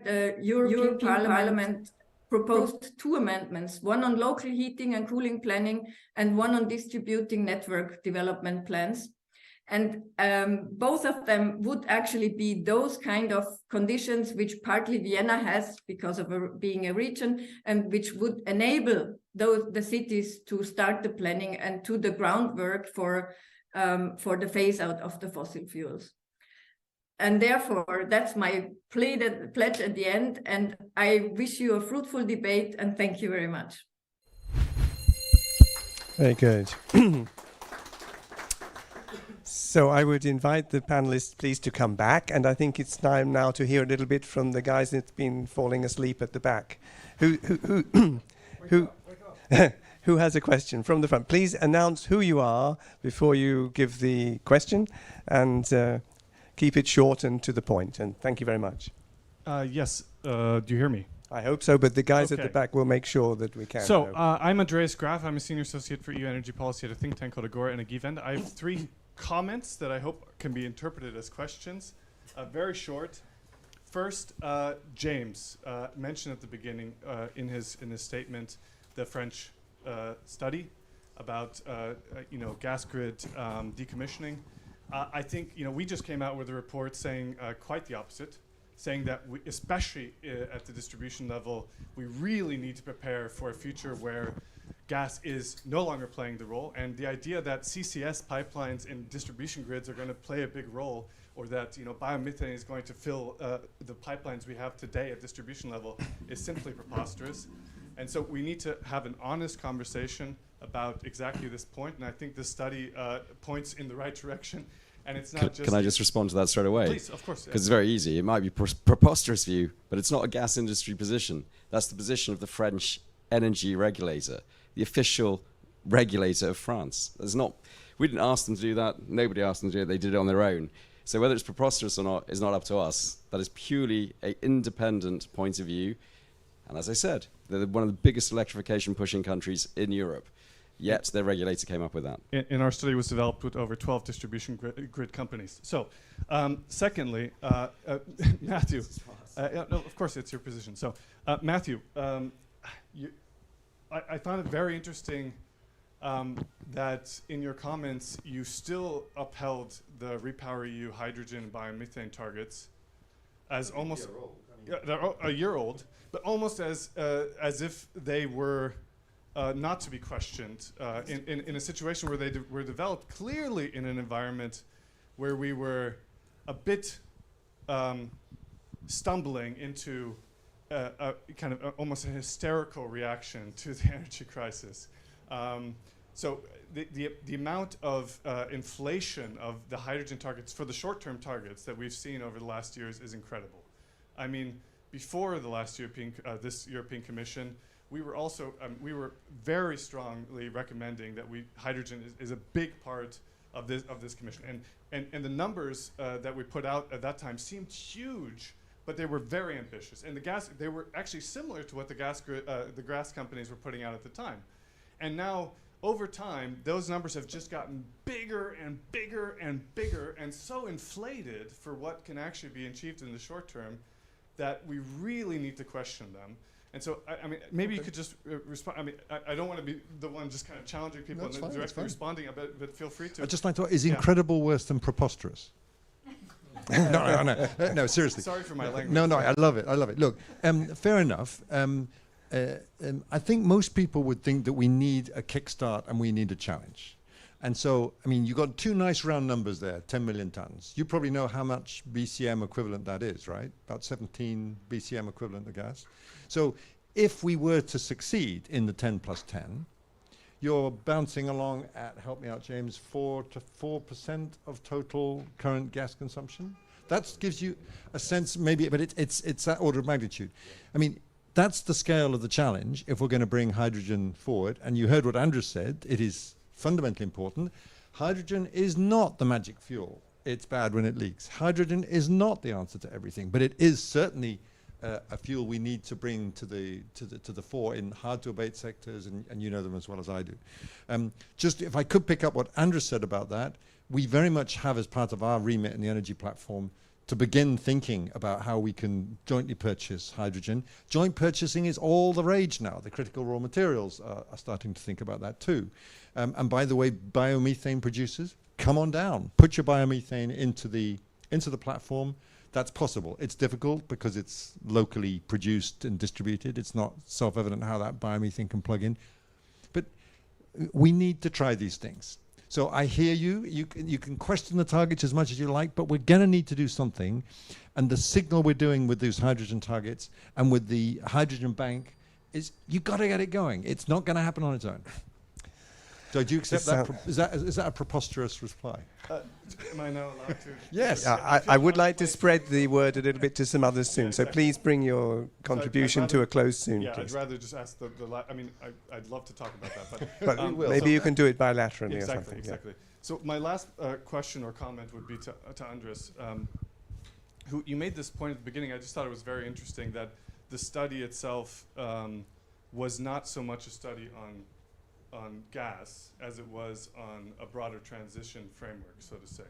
The European Parliament proposed 2 amendments, one on local heating and cooling planning and one on distributing network development plans. And both of them would actually be those kind of conditions which partly Vienna has because of being a region, and which would enable the cities to start the planning and to the groundwork for the phase out of the fossil fuels. And therefore, that's my pledge at the end. And I wish you a fruitful debate, and thank you very much. Very good. So I would invite the panelists, please, to come back. And I think it's time now to hear a little bit from the guys that's been falling asleep at the back. Who has a question from the front? Please announce who you are before you give the question, and keep it short and to the point. And thank you very much. Yes. Do you hear me? I hope so, but the guys at Okay. the back will make sure that we can. So I'm Andreas Graf. I'm a senior associate for EU energy policy at a think tank called Agora and Agivend. I have 3 comments that I hope can be interpreted as questions. Very short. First, James mentioned at the beginning in his statement the French study about gas grid decommissioning. I think we just came out with a report saying quite the opposite, saying that we, especially at the distribution level, we really need to prepare for a future where gas is no longer playing the role, and the idea that CCS pipelines in distribution grids are going to play a big role, or that biomethane is going to fill the pipelines we have today at distribution level is simply preposterous. And so we need to have an honest conversation about exactly this point, and I think this study points in the right direction. And it's not just... Can I just respond to that straight away? Please, of course. Because it's very easy. It might be preposterous for you, but it's not a gas industry position. That's the position of the French energy regulator, the official regulator of France. We didn't ask them to do that. Nobody asked them to do it. They did it on their own. So whether it's preposterous or not is not up to us. That is purely an independent point of view. And as I said, they're one of the biggest electrification pushing countries in Europe. Yet their regulator came up with that. In our study was developed with over 12 distribution grid companies. So, secondly, Matthew, no, of course it's your position. So, Matthew, I found it very interesting that in your comments you still upheld the REPowerEU hydrogen and biomethane targets as almost they're a year old, but almost as if they were not to be questioned in a situation where they were developed clearly in an environment where we were a bit stumbling into a kind of almost a hysterical reaction to the energy crisis. So the amount of inflation of the hydrogen targets for the short-term targets that we've seen over the last years is incredible. I mean, before the last this European Commission, we were also we were very strongly recommending that hydrogen is a big part of this commission, and the numbers that we put out at that time seemed huge, but they were very ambitious, and they were actually similar to what the gas companies were putting out at the time. And now over time, those numbers have just gotten bigger and bigger and bigger and so inflated for what can actually be achieved in the short term that we really need to question them. And so, I mean, maybe you could just respond. I mean, I don't want to be the one just kind of challenging people and then directly responding, but feel free to. I'd just like to, is incredible worse than preposterous? No, seriously. Sorry for my language. No, I love it. Look, fair enough. I think most people would think that we need a kickstart and we need a challenge. And so, I mean, you got two nice round numbers there, 10 million tons. You probably know how much BCM equivalent that is, right? About 17 BCM equivalent of gas. So if we were to succeed in the 10 plus 10, you're bouncing along at, help me out, James, 4% of total current gas consumption. That gives you a sense, maybe, but it's that order of magnitude. I mean, that's the scale of the challenge if we're going to bring hydrogen forward. And you heard what Andrew said, it is fundamentally important. Hydrogen is not the magic fuel. It's bad when it leaks. Hydrogen is not the answer to everything, but it is certainly a fuel we need to bring to the fore in hard to abate sectors, and you know them as well as I do. Just if I could pick up what Andrew said about that, we very much have as part of our remit in the energy platform to begin thinking about how we can jointly purchase hydrogen. Joint purchasing is all the rage now. The critical raw materials are starting to think about that too. And by the way, biomethane producers, come on down. Put your biomethane into the platform. That's possible. It's difficult because it's locally produced and distributed. It's not self-evident how that biomethane can plug in. But we need to try these things. So I hear you. You can question the targets as much as you like, but we're going to need to do something. And the signal we're doing with those hydrogen targets and with the hydrogen bank is you got to get it going. It's not going to happen on its own. So do you accept that? Is that a preposterous reply? Am I now allowed to? Yes. I would like to spread the word a little bit to some others soon. So please bring your contribution to a close soon. Yeah, please. I'd rather just ask I mean, I'd love to talk about that, but maybe you can do it bilaterally exactly, or something. Exactly. Yeah. So my last question or comment would be to Andres, who you made this point at the beginning. I just thought it was very interesting that the study itself was not so much a study on gas as it was on a broader transition framework, so to say.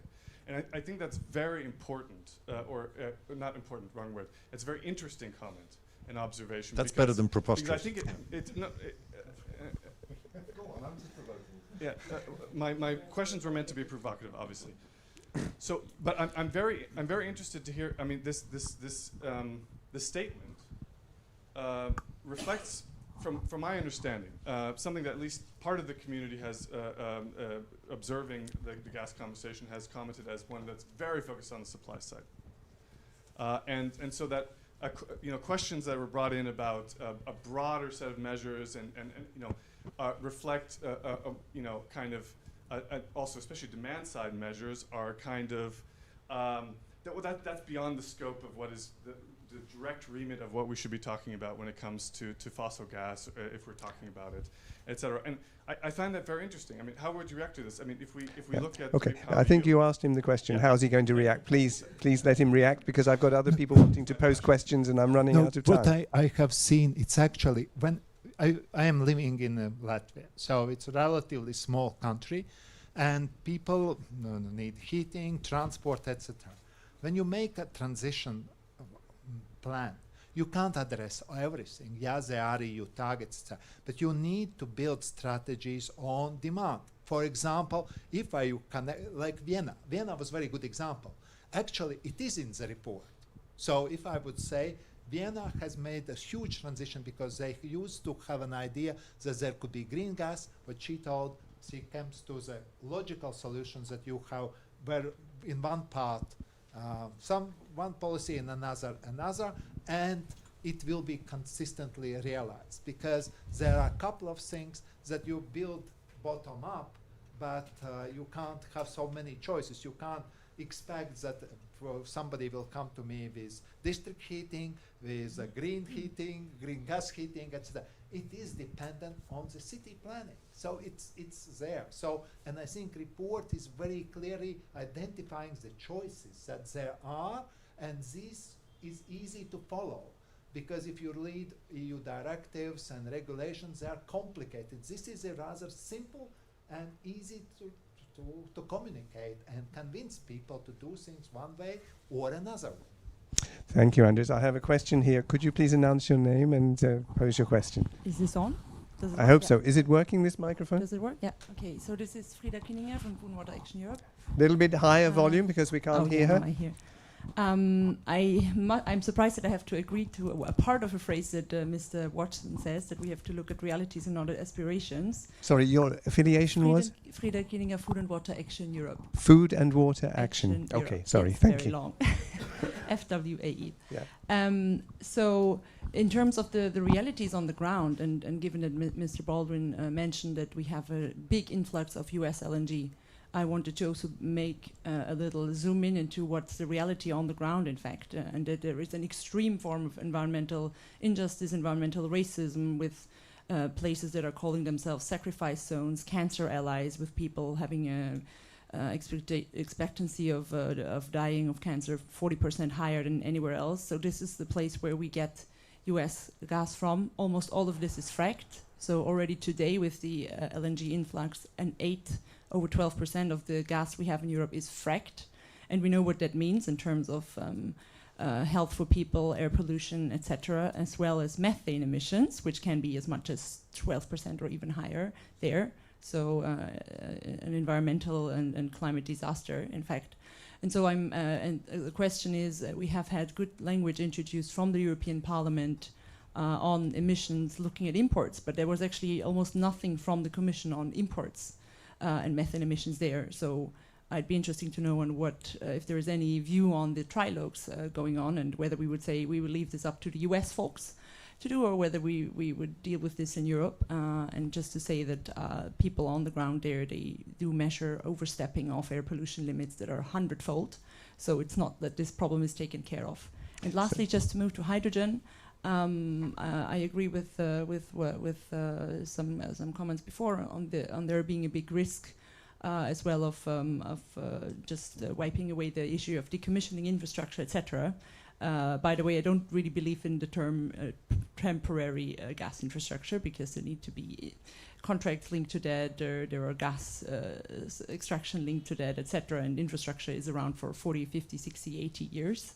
And I think that's very important, or not important, wrong word. It's a very interesting comment and observation. That's better than preposterous. Because I think it's no. Go on, I'm just provoking. Yeah, my questions were meant to be provocative, obviously. So, but I'm very interested to hear. I mean, this statement reflects, from my understanding, something that at least part of the community has observing the gas conversation has commented as one that's very focused on the supply side, and so that questions that were brought in about a broader set of measures and reflect kind of also especially demand side measures are kind of that's beyond the scope of what is the direct remit of what we should be talking about when it comes to fossil gas, if we're talking about it, et cetera. And I find that very interesting. I mean, how would you react to this? I mean, if we look at okay, I think you asked him the question. How's he going to react? Please let him react, because I've got other people wanting to pose questions and I'm running out of time. What I have seen, it's actually when I am living in Latvia, so it's a relatively small country, and people need heating, transport, etc. When you make a transition plan, you can't address everything. Yes, there are EU targets, but you need to build strategies on demand. For example, if I connect, like Vienna was a very good example. Actually, it is in the report. So if I would say Vienna has made a huge transition because they used to have an idea that there could be green gas, but she comes to the logical solutions that you have, where in one part one policy in another, and it will be consistently realized, because there are a couple of things that you build bottom up, but you can't have so many choices. You can't expect that somebody will come to me with district heating, with green heating, green gas heating, etc. It is dependent on the city planning. So it's there. So, and I think report is very clearly identifying the choices that there are, and this is easy to follow because if you read EU directives and regulations, they are complicated. This is a rather simple and easy to communicate and convince people to do things one way or another way. Thank you, Anders. I have a question here. Could you please announce your name and pose your question? Is this on? I hope so. Is it working, this microphone? Does it work? Yeah. Okay. So this is Frida Kinninger from Food and Water Action Europe. A little bit higher volume because we can't hear her. I hear. I'm surprised that I have to agree to a part of a phrase that Mr. Watson says, that we have to look at realities and not at aspirations. Sorry, your affiliation was? Frida Kinninger, Food and Water Action Europe. Food and Water Action. Okay, Europe. sorry, It's thank very you. long. FWAE. Yeah. So in terms of the realities on the ground, and given that Mr. Baldwin mentioned that we have a big influx of US LNG, I wanted to also make a little zoom in into what's the reality on the ground, in fact, and that there is an extreme form of environmental injustice, environmental racism, with places that are calling themselves sacrifice zones, cancer allies, with people having a expectancy of dying of cancer 40% higher than anywhere else. So this is the place where we get US gas from. Almost all of this is fracked. So already today, with the LNG influx, over 12% of the gas we have in Europe is fracked, and we know what that means in terms of health for people, air pollution, etc., as well as methane emissions, which can be as much as 12% or even higher there. So an environmental and climate disaster, in fact. And so and the question is, we have had good language introduced from the European Parliament on emissions, looking at imports, but there was actually almost nothing from the Commission on imports and methane emissions there. So I'd be interesting to know on what, if there is any view on the trilogues going on, and whether we would say we would leave this up to the US folks to do, or whether we would deal with this in Europe. And just to say that people on the ground there, they do measure overstepping of air pollution limits that are 100-fold. So it's not that this problem is taken care of. And lastly, just to move to hydrogen, I agree with some comments before on there being a big risk as well of just wiping away the issue of decommissioning infrastructure, etc. By the way, I don't really believe in the term temporary gas infrastructure, because there need to be contracts linked to that, there are gas extraction linked to that, etc. And infrastructure is around for 40, 50, 60, 80 years.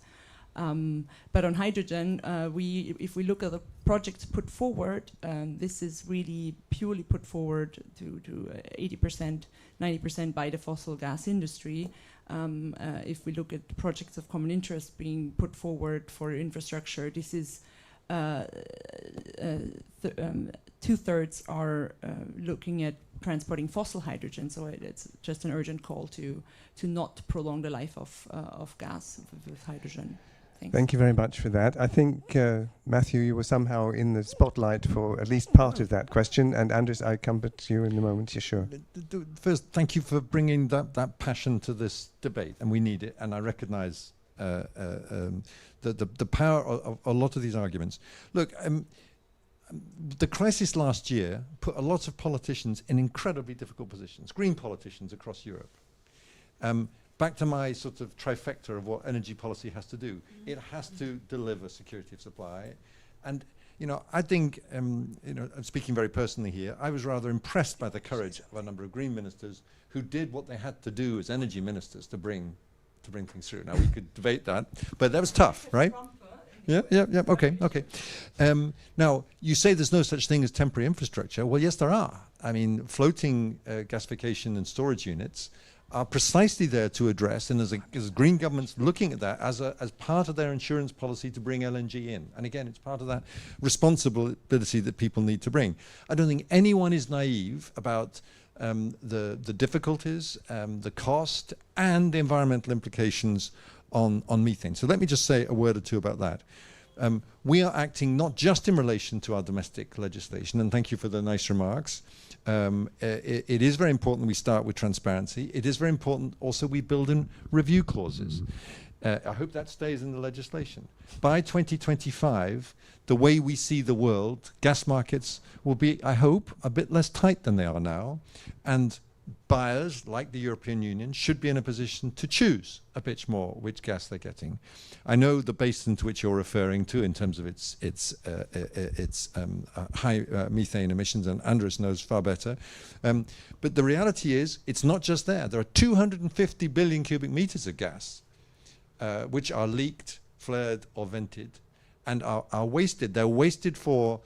But on hydrogen, if we look at the projects put forward, this is really purely put forward to 80%, 90% by the fossil gas industry. If we look at the projects of common interest being put forward for infrastructure, this is 2/3 are looking at transporting fossil hydrogen. So it's just an urgent call to not prolong the life of gas with hydrogen. Thanks. Thank you very much for that. I think, Matthew, you were somehow in the spotlight for at least part of that question. And Anders, I come back to you in a moment. You're sure. First, thank you for bringing that passion to this debate, and we need it. And I recognise the power of a lot of these arguments. Look, the crisis last year put a lot of politicians in incredibly difficult positions, green politicians across Europe. Back to my sort of trifecta of what energy policy has to do. It has to deliver security of supply. And, I think, I'm speaking very personally here, I was rather impressed by the courage of a number of green ministers who did what they had to do as energy ministers to bring things through. Now, we could debate that, but that was tough, right? Yeah, okay. Now, you say there's no such thing as temporary infrastructure. Well, yes, there are. I mean, floating gasification and storage units are precisely there to address, and as green governments looking at that as part of their insurance policy to bring LNG in. And again, it's part of that responsibility that people need to bring. I don't think anyone is naive about the difficulties, the cost, and the environmental implications on methane. So let me just say a word or two about that. We are acting not just in relation to our domestic legislation, and thank you for the nice remarks. It is very important we start with transparency. It is very important also we build in review clauses. I hope that stays in the legislation. By 2025, the way we see the world, gas markets will be, I hope, a bit less tight than they are now, and buyers, like the European Union, should be in a position to choose a bit more which gas they're getting. I know the basin to which you're referring to in terms of its high methane emissions, and Andres knows far better. But the reality is, it's not just there. There are 250 billion cubic meters of gas which are leaked, flared, or vented, and are wasted. They're wasted for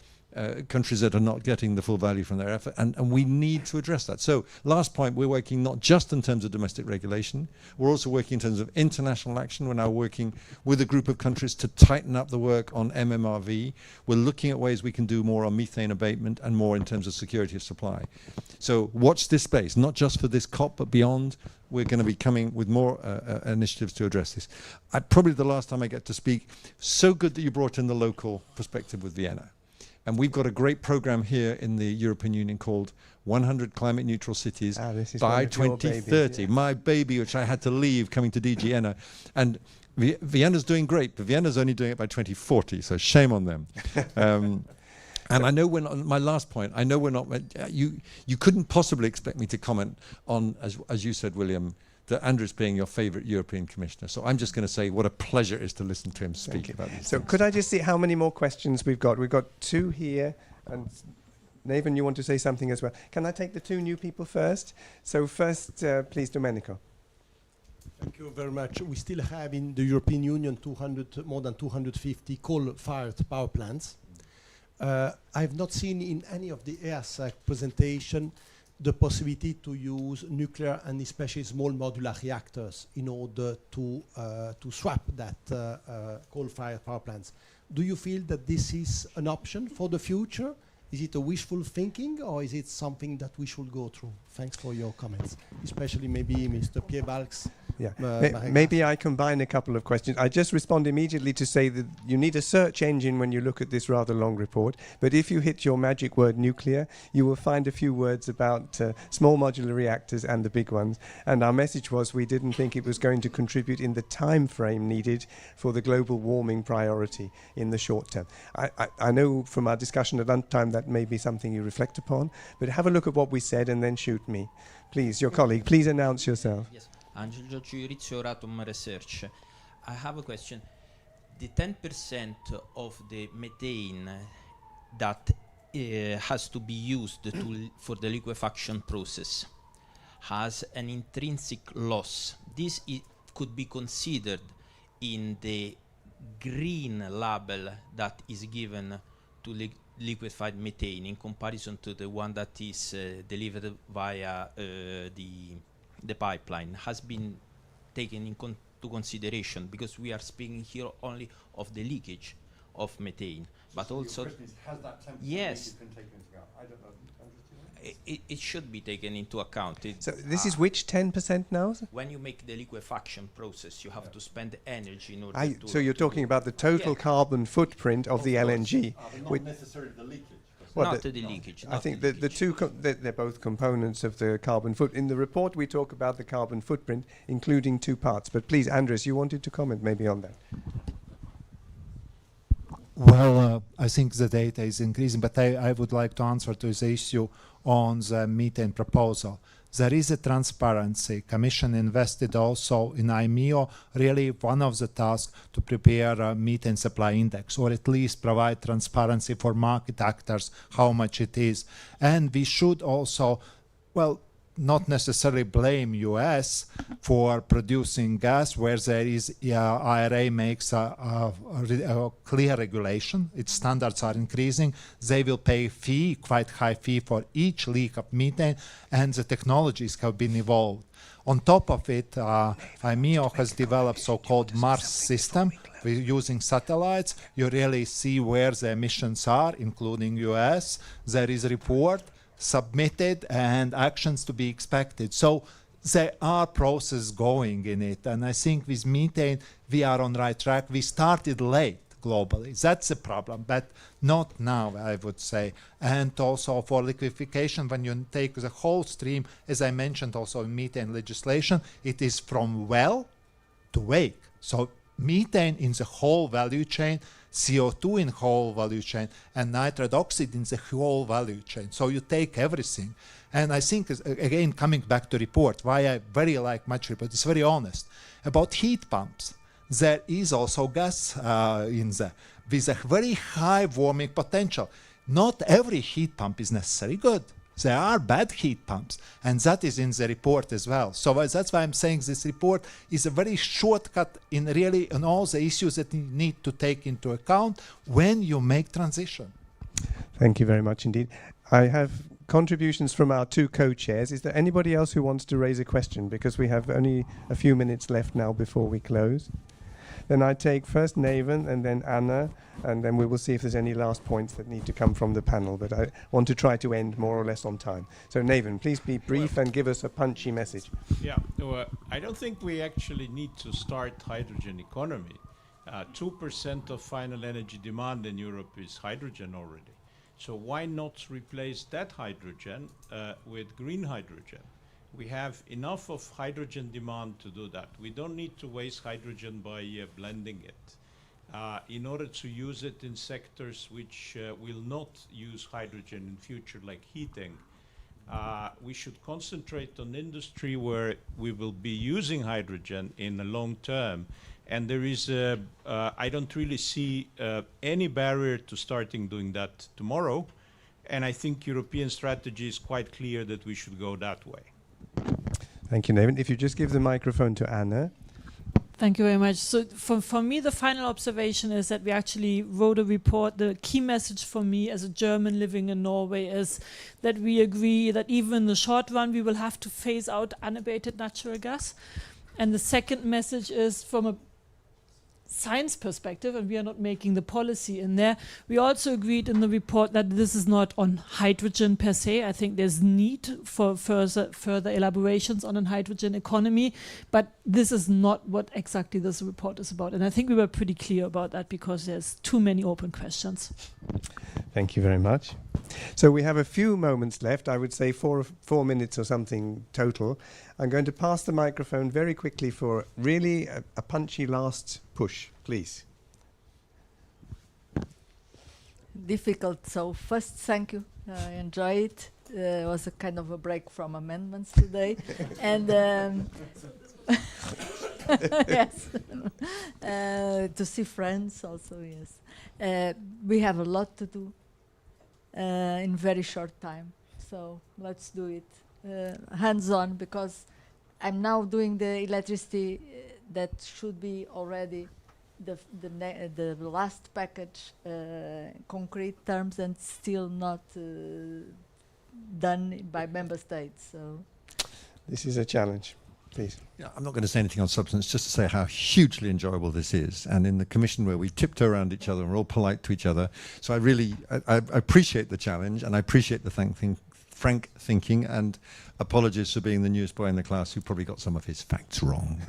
countries that are not getting the full value from their effort, and we need to address that. So, last point, we're working not just in terms of domestic regulation, we're also working in terms of international action. We're now working with a group of countries to tighten up the work on MMRV. We're looking at ways we can do more on methane abatement and more in terms of security of supply. So watch this space, not just for this COP, but beyond. We're going to be coming with more initiatives to address this. Probably the last time I get to speak, so good that you brought in the local perspective with Vienna. And we've got a great program here in the European Union called 100 Climate Neutral Cities by 2030. Babies, yeah. My baby, which I had to leave coming to DG ENA. And Vienna's doing great, but Vienna's only doing it by 2040, so shame on them. And I know my last point, I know we're not, you couldn't possibly expect me to comment on, as you said, William, that Andres being your favorite European commissioner. So I'm just going to say what a pleasure it is to listen to him speak about these So things. could I just see how many more questions we've got? We've got two here, and Nathan, you want to say something as well. Can I take the two new people first? So first, please, Domenico. Thank you very much. We still have in the European Union more than 250 coal-fired power plants. I have not seen in any of the EASAC presentation the possibility to use nuclear and especially small modular reactors in order to swap that coal-fired power plants. Do you feel that this is an option for the future? Is it a wishful thinking, or is it something that we should go through? Thanks for your comments, especially maybe Mr. Piebalgs. Yeah, maybe I combine a couple of questions. I just respond immediately to say that you need a search engine when you look at this rather long report. But if you hit your magic word nuclear, you will find a few words about small modular reactors and the big ones. And our message was we didn't think it was going to contribute in the time frame needed for the global warming priority in the short term. I know from our discussion at lunchtime that may be something you reflect upon, but have a look at what we said and then shoot me. Please, your colleague, please announce yourself. Yes. Angelo Giorgio Irizio, Euratom Research. I have a question. The 10% of the methane that has to be used for the liquefaction process has an intrinsic loss. This could be considered in the green label that is given to liquefied methane in comparison to the one that is delivered via the pipeline, has been taken into consideration, because we are speaking here only of the leakage of methane, but also has that 10% yes, been taken into account? I don't know. it should be taken into account. So this is which 10% now? When you make the liquefaction process, you have to spend energy in order to... So you're talking about the total carbon footprint of the LNG. But not necessarily the leakage. Well, not the leakage. I think the two, they're both components of the carbon foot. In the report, we talk about the carbon footprint, including two parts. But please, Andres, you wanted to comment maybe on that. Well, I think the data is increasing, but I would like to answer to this issue on the methane proposal. There is a transparency. Commission invested also in IMEO, really one of the tasks to prepare a methane supply index, or at least provide transparency for market actors, how much it is. And we should also, well, not necessarily blame US for producing gas where there is IRA makes a clear regulation. Its standards are increasing. They will pay fee, quite high fee for each leak of methane, and the technologies have been evolved. On top of it, IMEO has developed so-called Mars system. We're using satellites. You really see where the emissions are, including US. There is a report submitted and actions to be expected. So there are processes going in it. And I think with methane, we are on the right track. We started late globally. That's the problem, but not now, I would say. And also for liquefaction, when you take the whole stream, as I mentioned also in methane legislation, it is from well to wake. So methane in the whole value chain, CO2 in whole value chain, and nitrate oxide in the whole value chain. So you take everything. And I think, again, coming back to report, why I very like much report, it's very honest. About heat pumps, there is also gas in there with a very high warming potential. Not every heat pump is necessarily good. There are bad heat pumps, and that is in the report as well. So that's why I'm saying this report is a very shortcut in really on all the issues that you need to take into account when you make transition. Thank you very much indeed. I have contributions from our two co-chairs. Is there anybody else who wants to raise a question? Because we have only a few minutes left now before we close. Then I take first Naven and then Anna, and then we will see if there's any last points that need to come from the panel. But I want to try to end more or less on time. So Naven, please be brief and give us a punchy message. Yeah, I don't think we actually need to start hydrogen economy. 2% of final energy demand in Europe is hydrogen already. So why not replace that hydrogen with green hydrogen? We have enough of hydrogen demand to do that. We don't need to waste hydrogen by blending it. In order to use it in sectors which will not use hydrogen in future, like heating, we should concentrate on industry where we will be using hydrogen in the long term. And there is, I don't really see any barrier to starting doing that tomorrow. And I think European strategy is quite clear that we should go that way. Thank you, Naven. If you just give the microphone to Anna. Thank you very much. So for me, the final observation is that we actually wrote a report. The key message for me as a German living in Norway is that we agree that even in the short run, we will have to phase out unabated natural gas. And the second message is from a science perspective, and we are not making the policy in there. We also agreed in the report that this is not on hydrogen per se. I think there's need for further elaborations on a hydrogen economy, but this is not what exactly this report is about. And I think we were pretty clear about that because there's too many open questions. Thank you very much. So we have a few moments left, I would say 4 minutes or something total. I'm going to pass the microphone very quickly for really a punchy last push, please. Difficult. So first, thank you. I enjoy it. It was a kind of a break from amendments today. And yes, to see friends also, yes. We have a lot to do in very short time. So let's do it hands-on, because I'm now doing the electricity that should be already the last package, concrete terms, and still not done by member states. So this is a challenge. Please. Yeah, I'm not going to say anything on substance, just to say how hugely enjoyable this is. And in the Commission where we tiptoe around each other and we're all polite to each other. So I appreciate the challenge, and I appreciate the frank thinking, and apologies for being the newest boy in the class who probably got some of his facts wrong.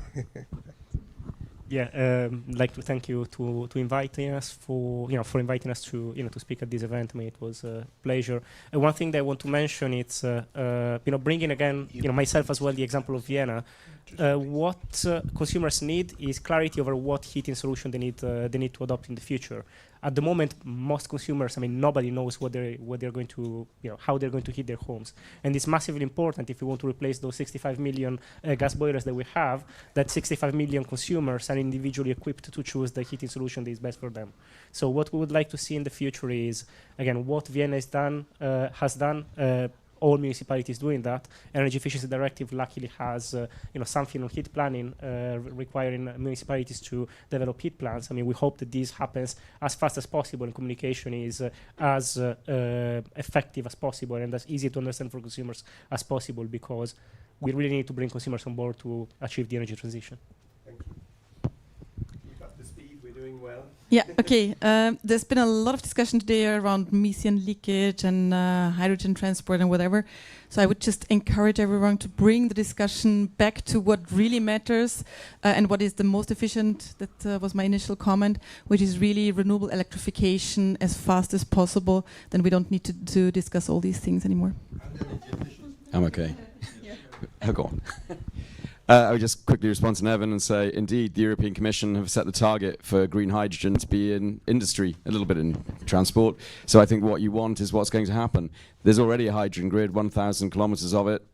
Yeah, I'd like to thank you to inviting us for inviting us to to speak at this event. I mean, it was a pleasure. One thing that I want to mention is bringing again myself as well the example of Vienna. What consumers need is clarity over what heating solution they need to adopt in the future. At the moment, most consumers, nobody knows what they're going to, how they're going to heat their homes, and it's massively important if we want to replace those 65 million gas boilers that we have. That 65 million consumers are individually equipped to choose the heating solution that is best for them. So what we would like to see in the future is, again, what Vienna has done. All municipalities doing that. Energy Efficiency Directive luckily has something on heat planning requiring municipalities to develop heat plans. We hope that this happens as fast as possible and communication is as effective as possible and as easy to understand for consumers as possible, because we really need to bring consumers on board to achieve the energy transition. Thank you. Keep up the speed, we're doing well. Yeah, okay. There's been a lot of discussion today around methane leakage and hydrogen transport and whatever. So I would just encourage everyone to bring the discussion back to what really matters and what is the most efficient. That was my initial comment, which is really renewable electrification as fast as possible. Then we don't need to discuss all these things anymore. I'm okay. Go on. I would just quickly respond to Nevin and say, indeed, the European Commission have set the target for green hydrogen to be in industry, a little bit in transport. So I think what you want is what's going to happen. There's already a hydrogen grid, 1,000 kilometers of it.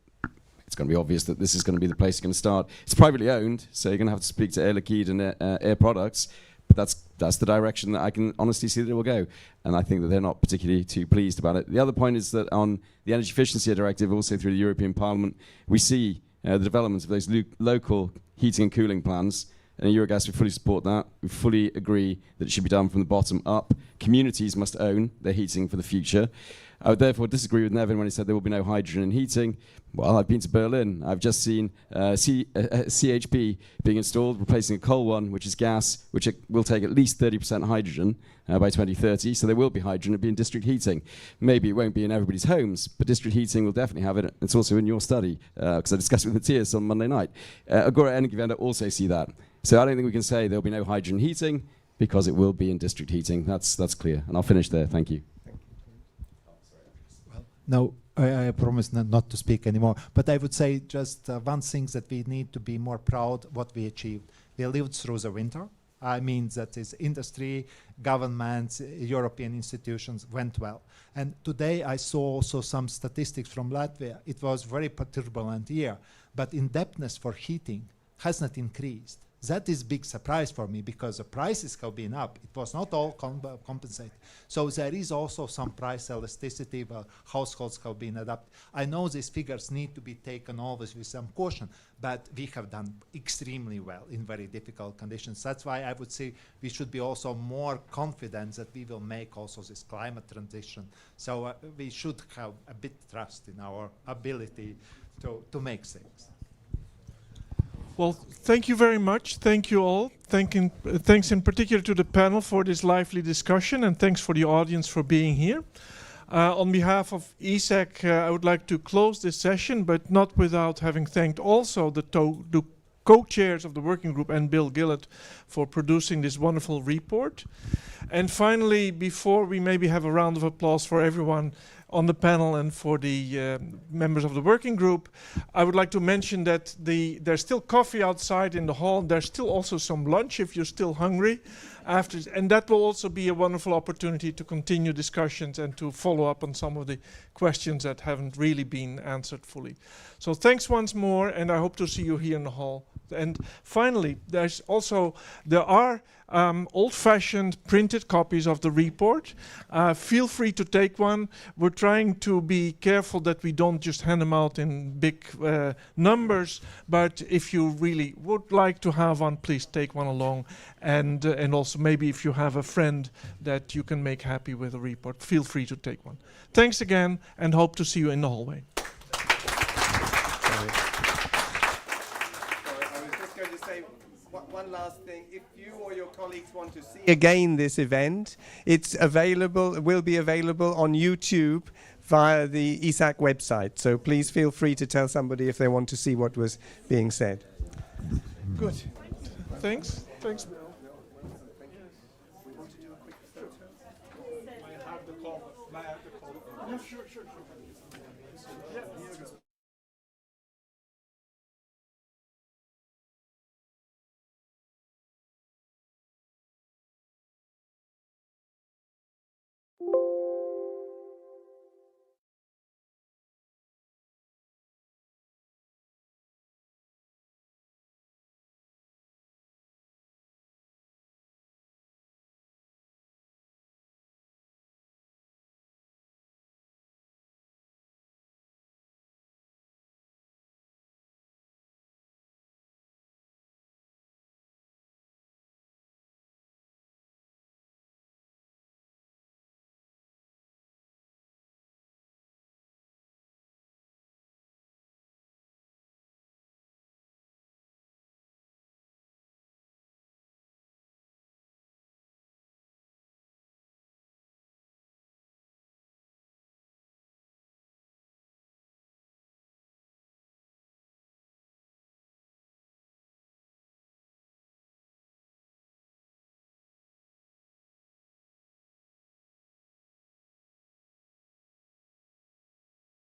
It's going to be obvious that this is going to be the place you're going to start. It's privately owned, so you're going to have to speak to Air Liquide and Air Products. But that's the direction that I can honestly see that it will go. And I think that they're not particularly too pleased about it. The other point is that on the Energy Efficiency Directive, also through the European Parliament, we see the development of those local heating and cooling plans. And at Eurogas, we fully support that. We fully agree that it should be done from the bottom up. Communities must own their heating for the future. I would therefore disagree with Nevin when he said there will be no hydrogen in heating. Well, I've been to Berlin. I've just seen CHP being installed, replacing a coal one, which is gas, which will take at least 30% hydrogen by 2030. So there will be hydrogen. It'll be in district heating. Maybe it won't be in everybody's homes, but district heating will definitely have it. It's also in your study, because I discussed it with Matthias on Monday night. Agora Energiewende also see that. So I don't think we can say there'll be no hydrogen heating, because it will be in district heating. That's clear. And I'll finish there. Thank you. No, I promise not to speak anymore. But I would say just one thing that we need to be more proud what we achieved. We lived through the winter. I mean, that is industry, governments, European institutions went well. And today I saw also some statistics from Latvia. It was very turbulent year, but indebtedness for heating has not increased. That is big surprise for me, because the prices have been up. It was not all compensated. So there is also some price elasticity where households have been adapted. I know these figures need to be taken always with some caution, but we have done extremely well in very difficult conditions. That's why I would say we should be also more confident that we will make also this climate transition. So we should have a bit trust in our ability to make things. Well, thank you very much. Thank you all. Thanks in particular to the panel for this lively discussion, and thanks for the audience for being here. On behalf of EASAC, I would like to close this session, but not without having thanked also the co-chairs of the working group and Bill Gillett for producing this wonderful report. And finally, before we maybe have a round of applause for everyone on the panel and for the members of the working group, I would like to mention that there's still coffee outside in the hall. There's still also some lunch if you're still hungry after, and that will also be a wonderful opportunity to continue discussions and to follow up on some of the questions that haven't really been answered fully. So thanks once more, and I hope to see you here in the hall. And finally, there are old-fashioned printed copies of the report. Feel free to take one. We're trying to be careful that we don't just hand them out in big numbers, but if you really would like to have one, please take one along. And also maybe if you have a friend that you can make happy with the report, feel free to take one. Thanks again, and hope to see you in the hallway. One last thing, if you or your colleagues want to see again this event, it's available, will be available on YouTube via the EASAC website. So please feel free to tell somebody if they want to see what was being said. Good. Thanks. Thanks. Yeah, sure.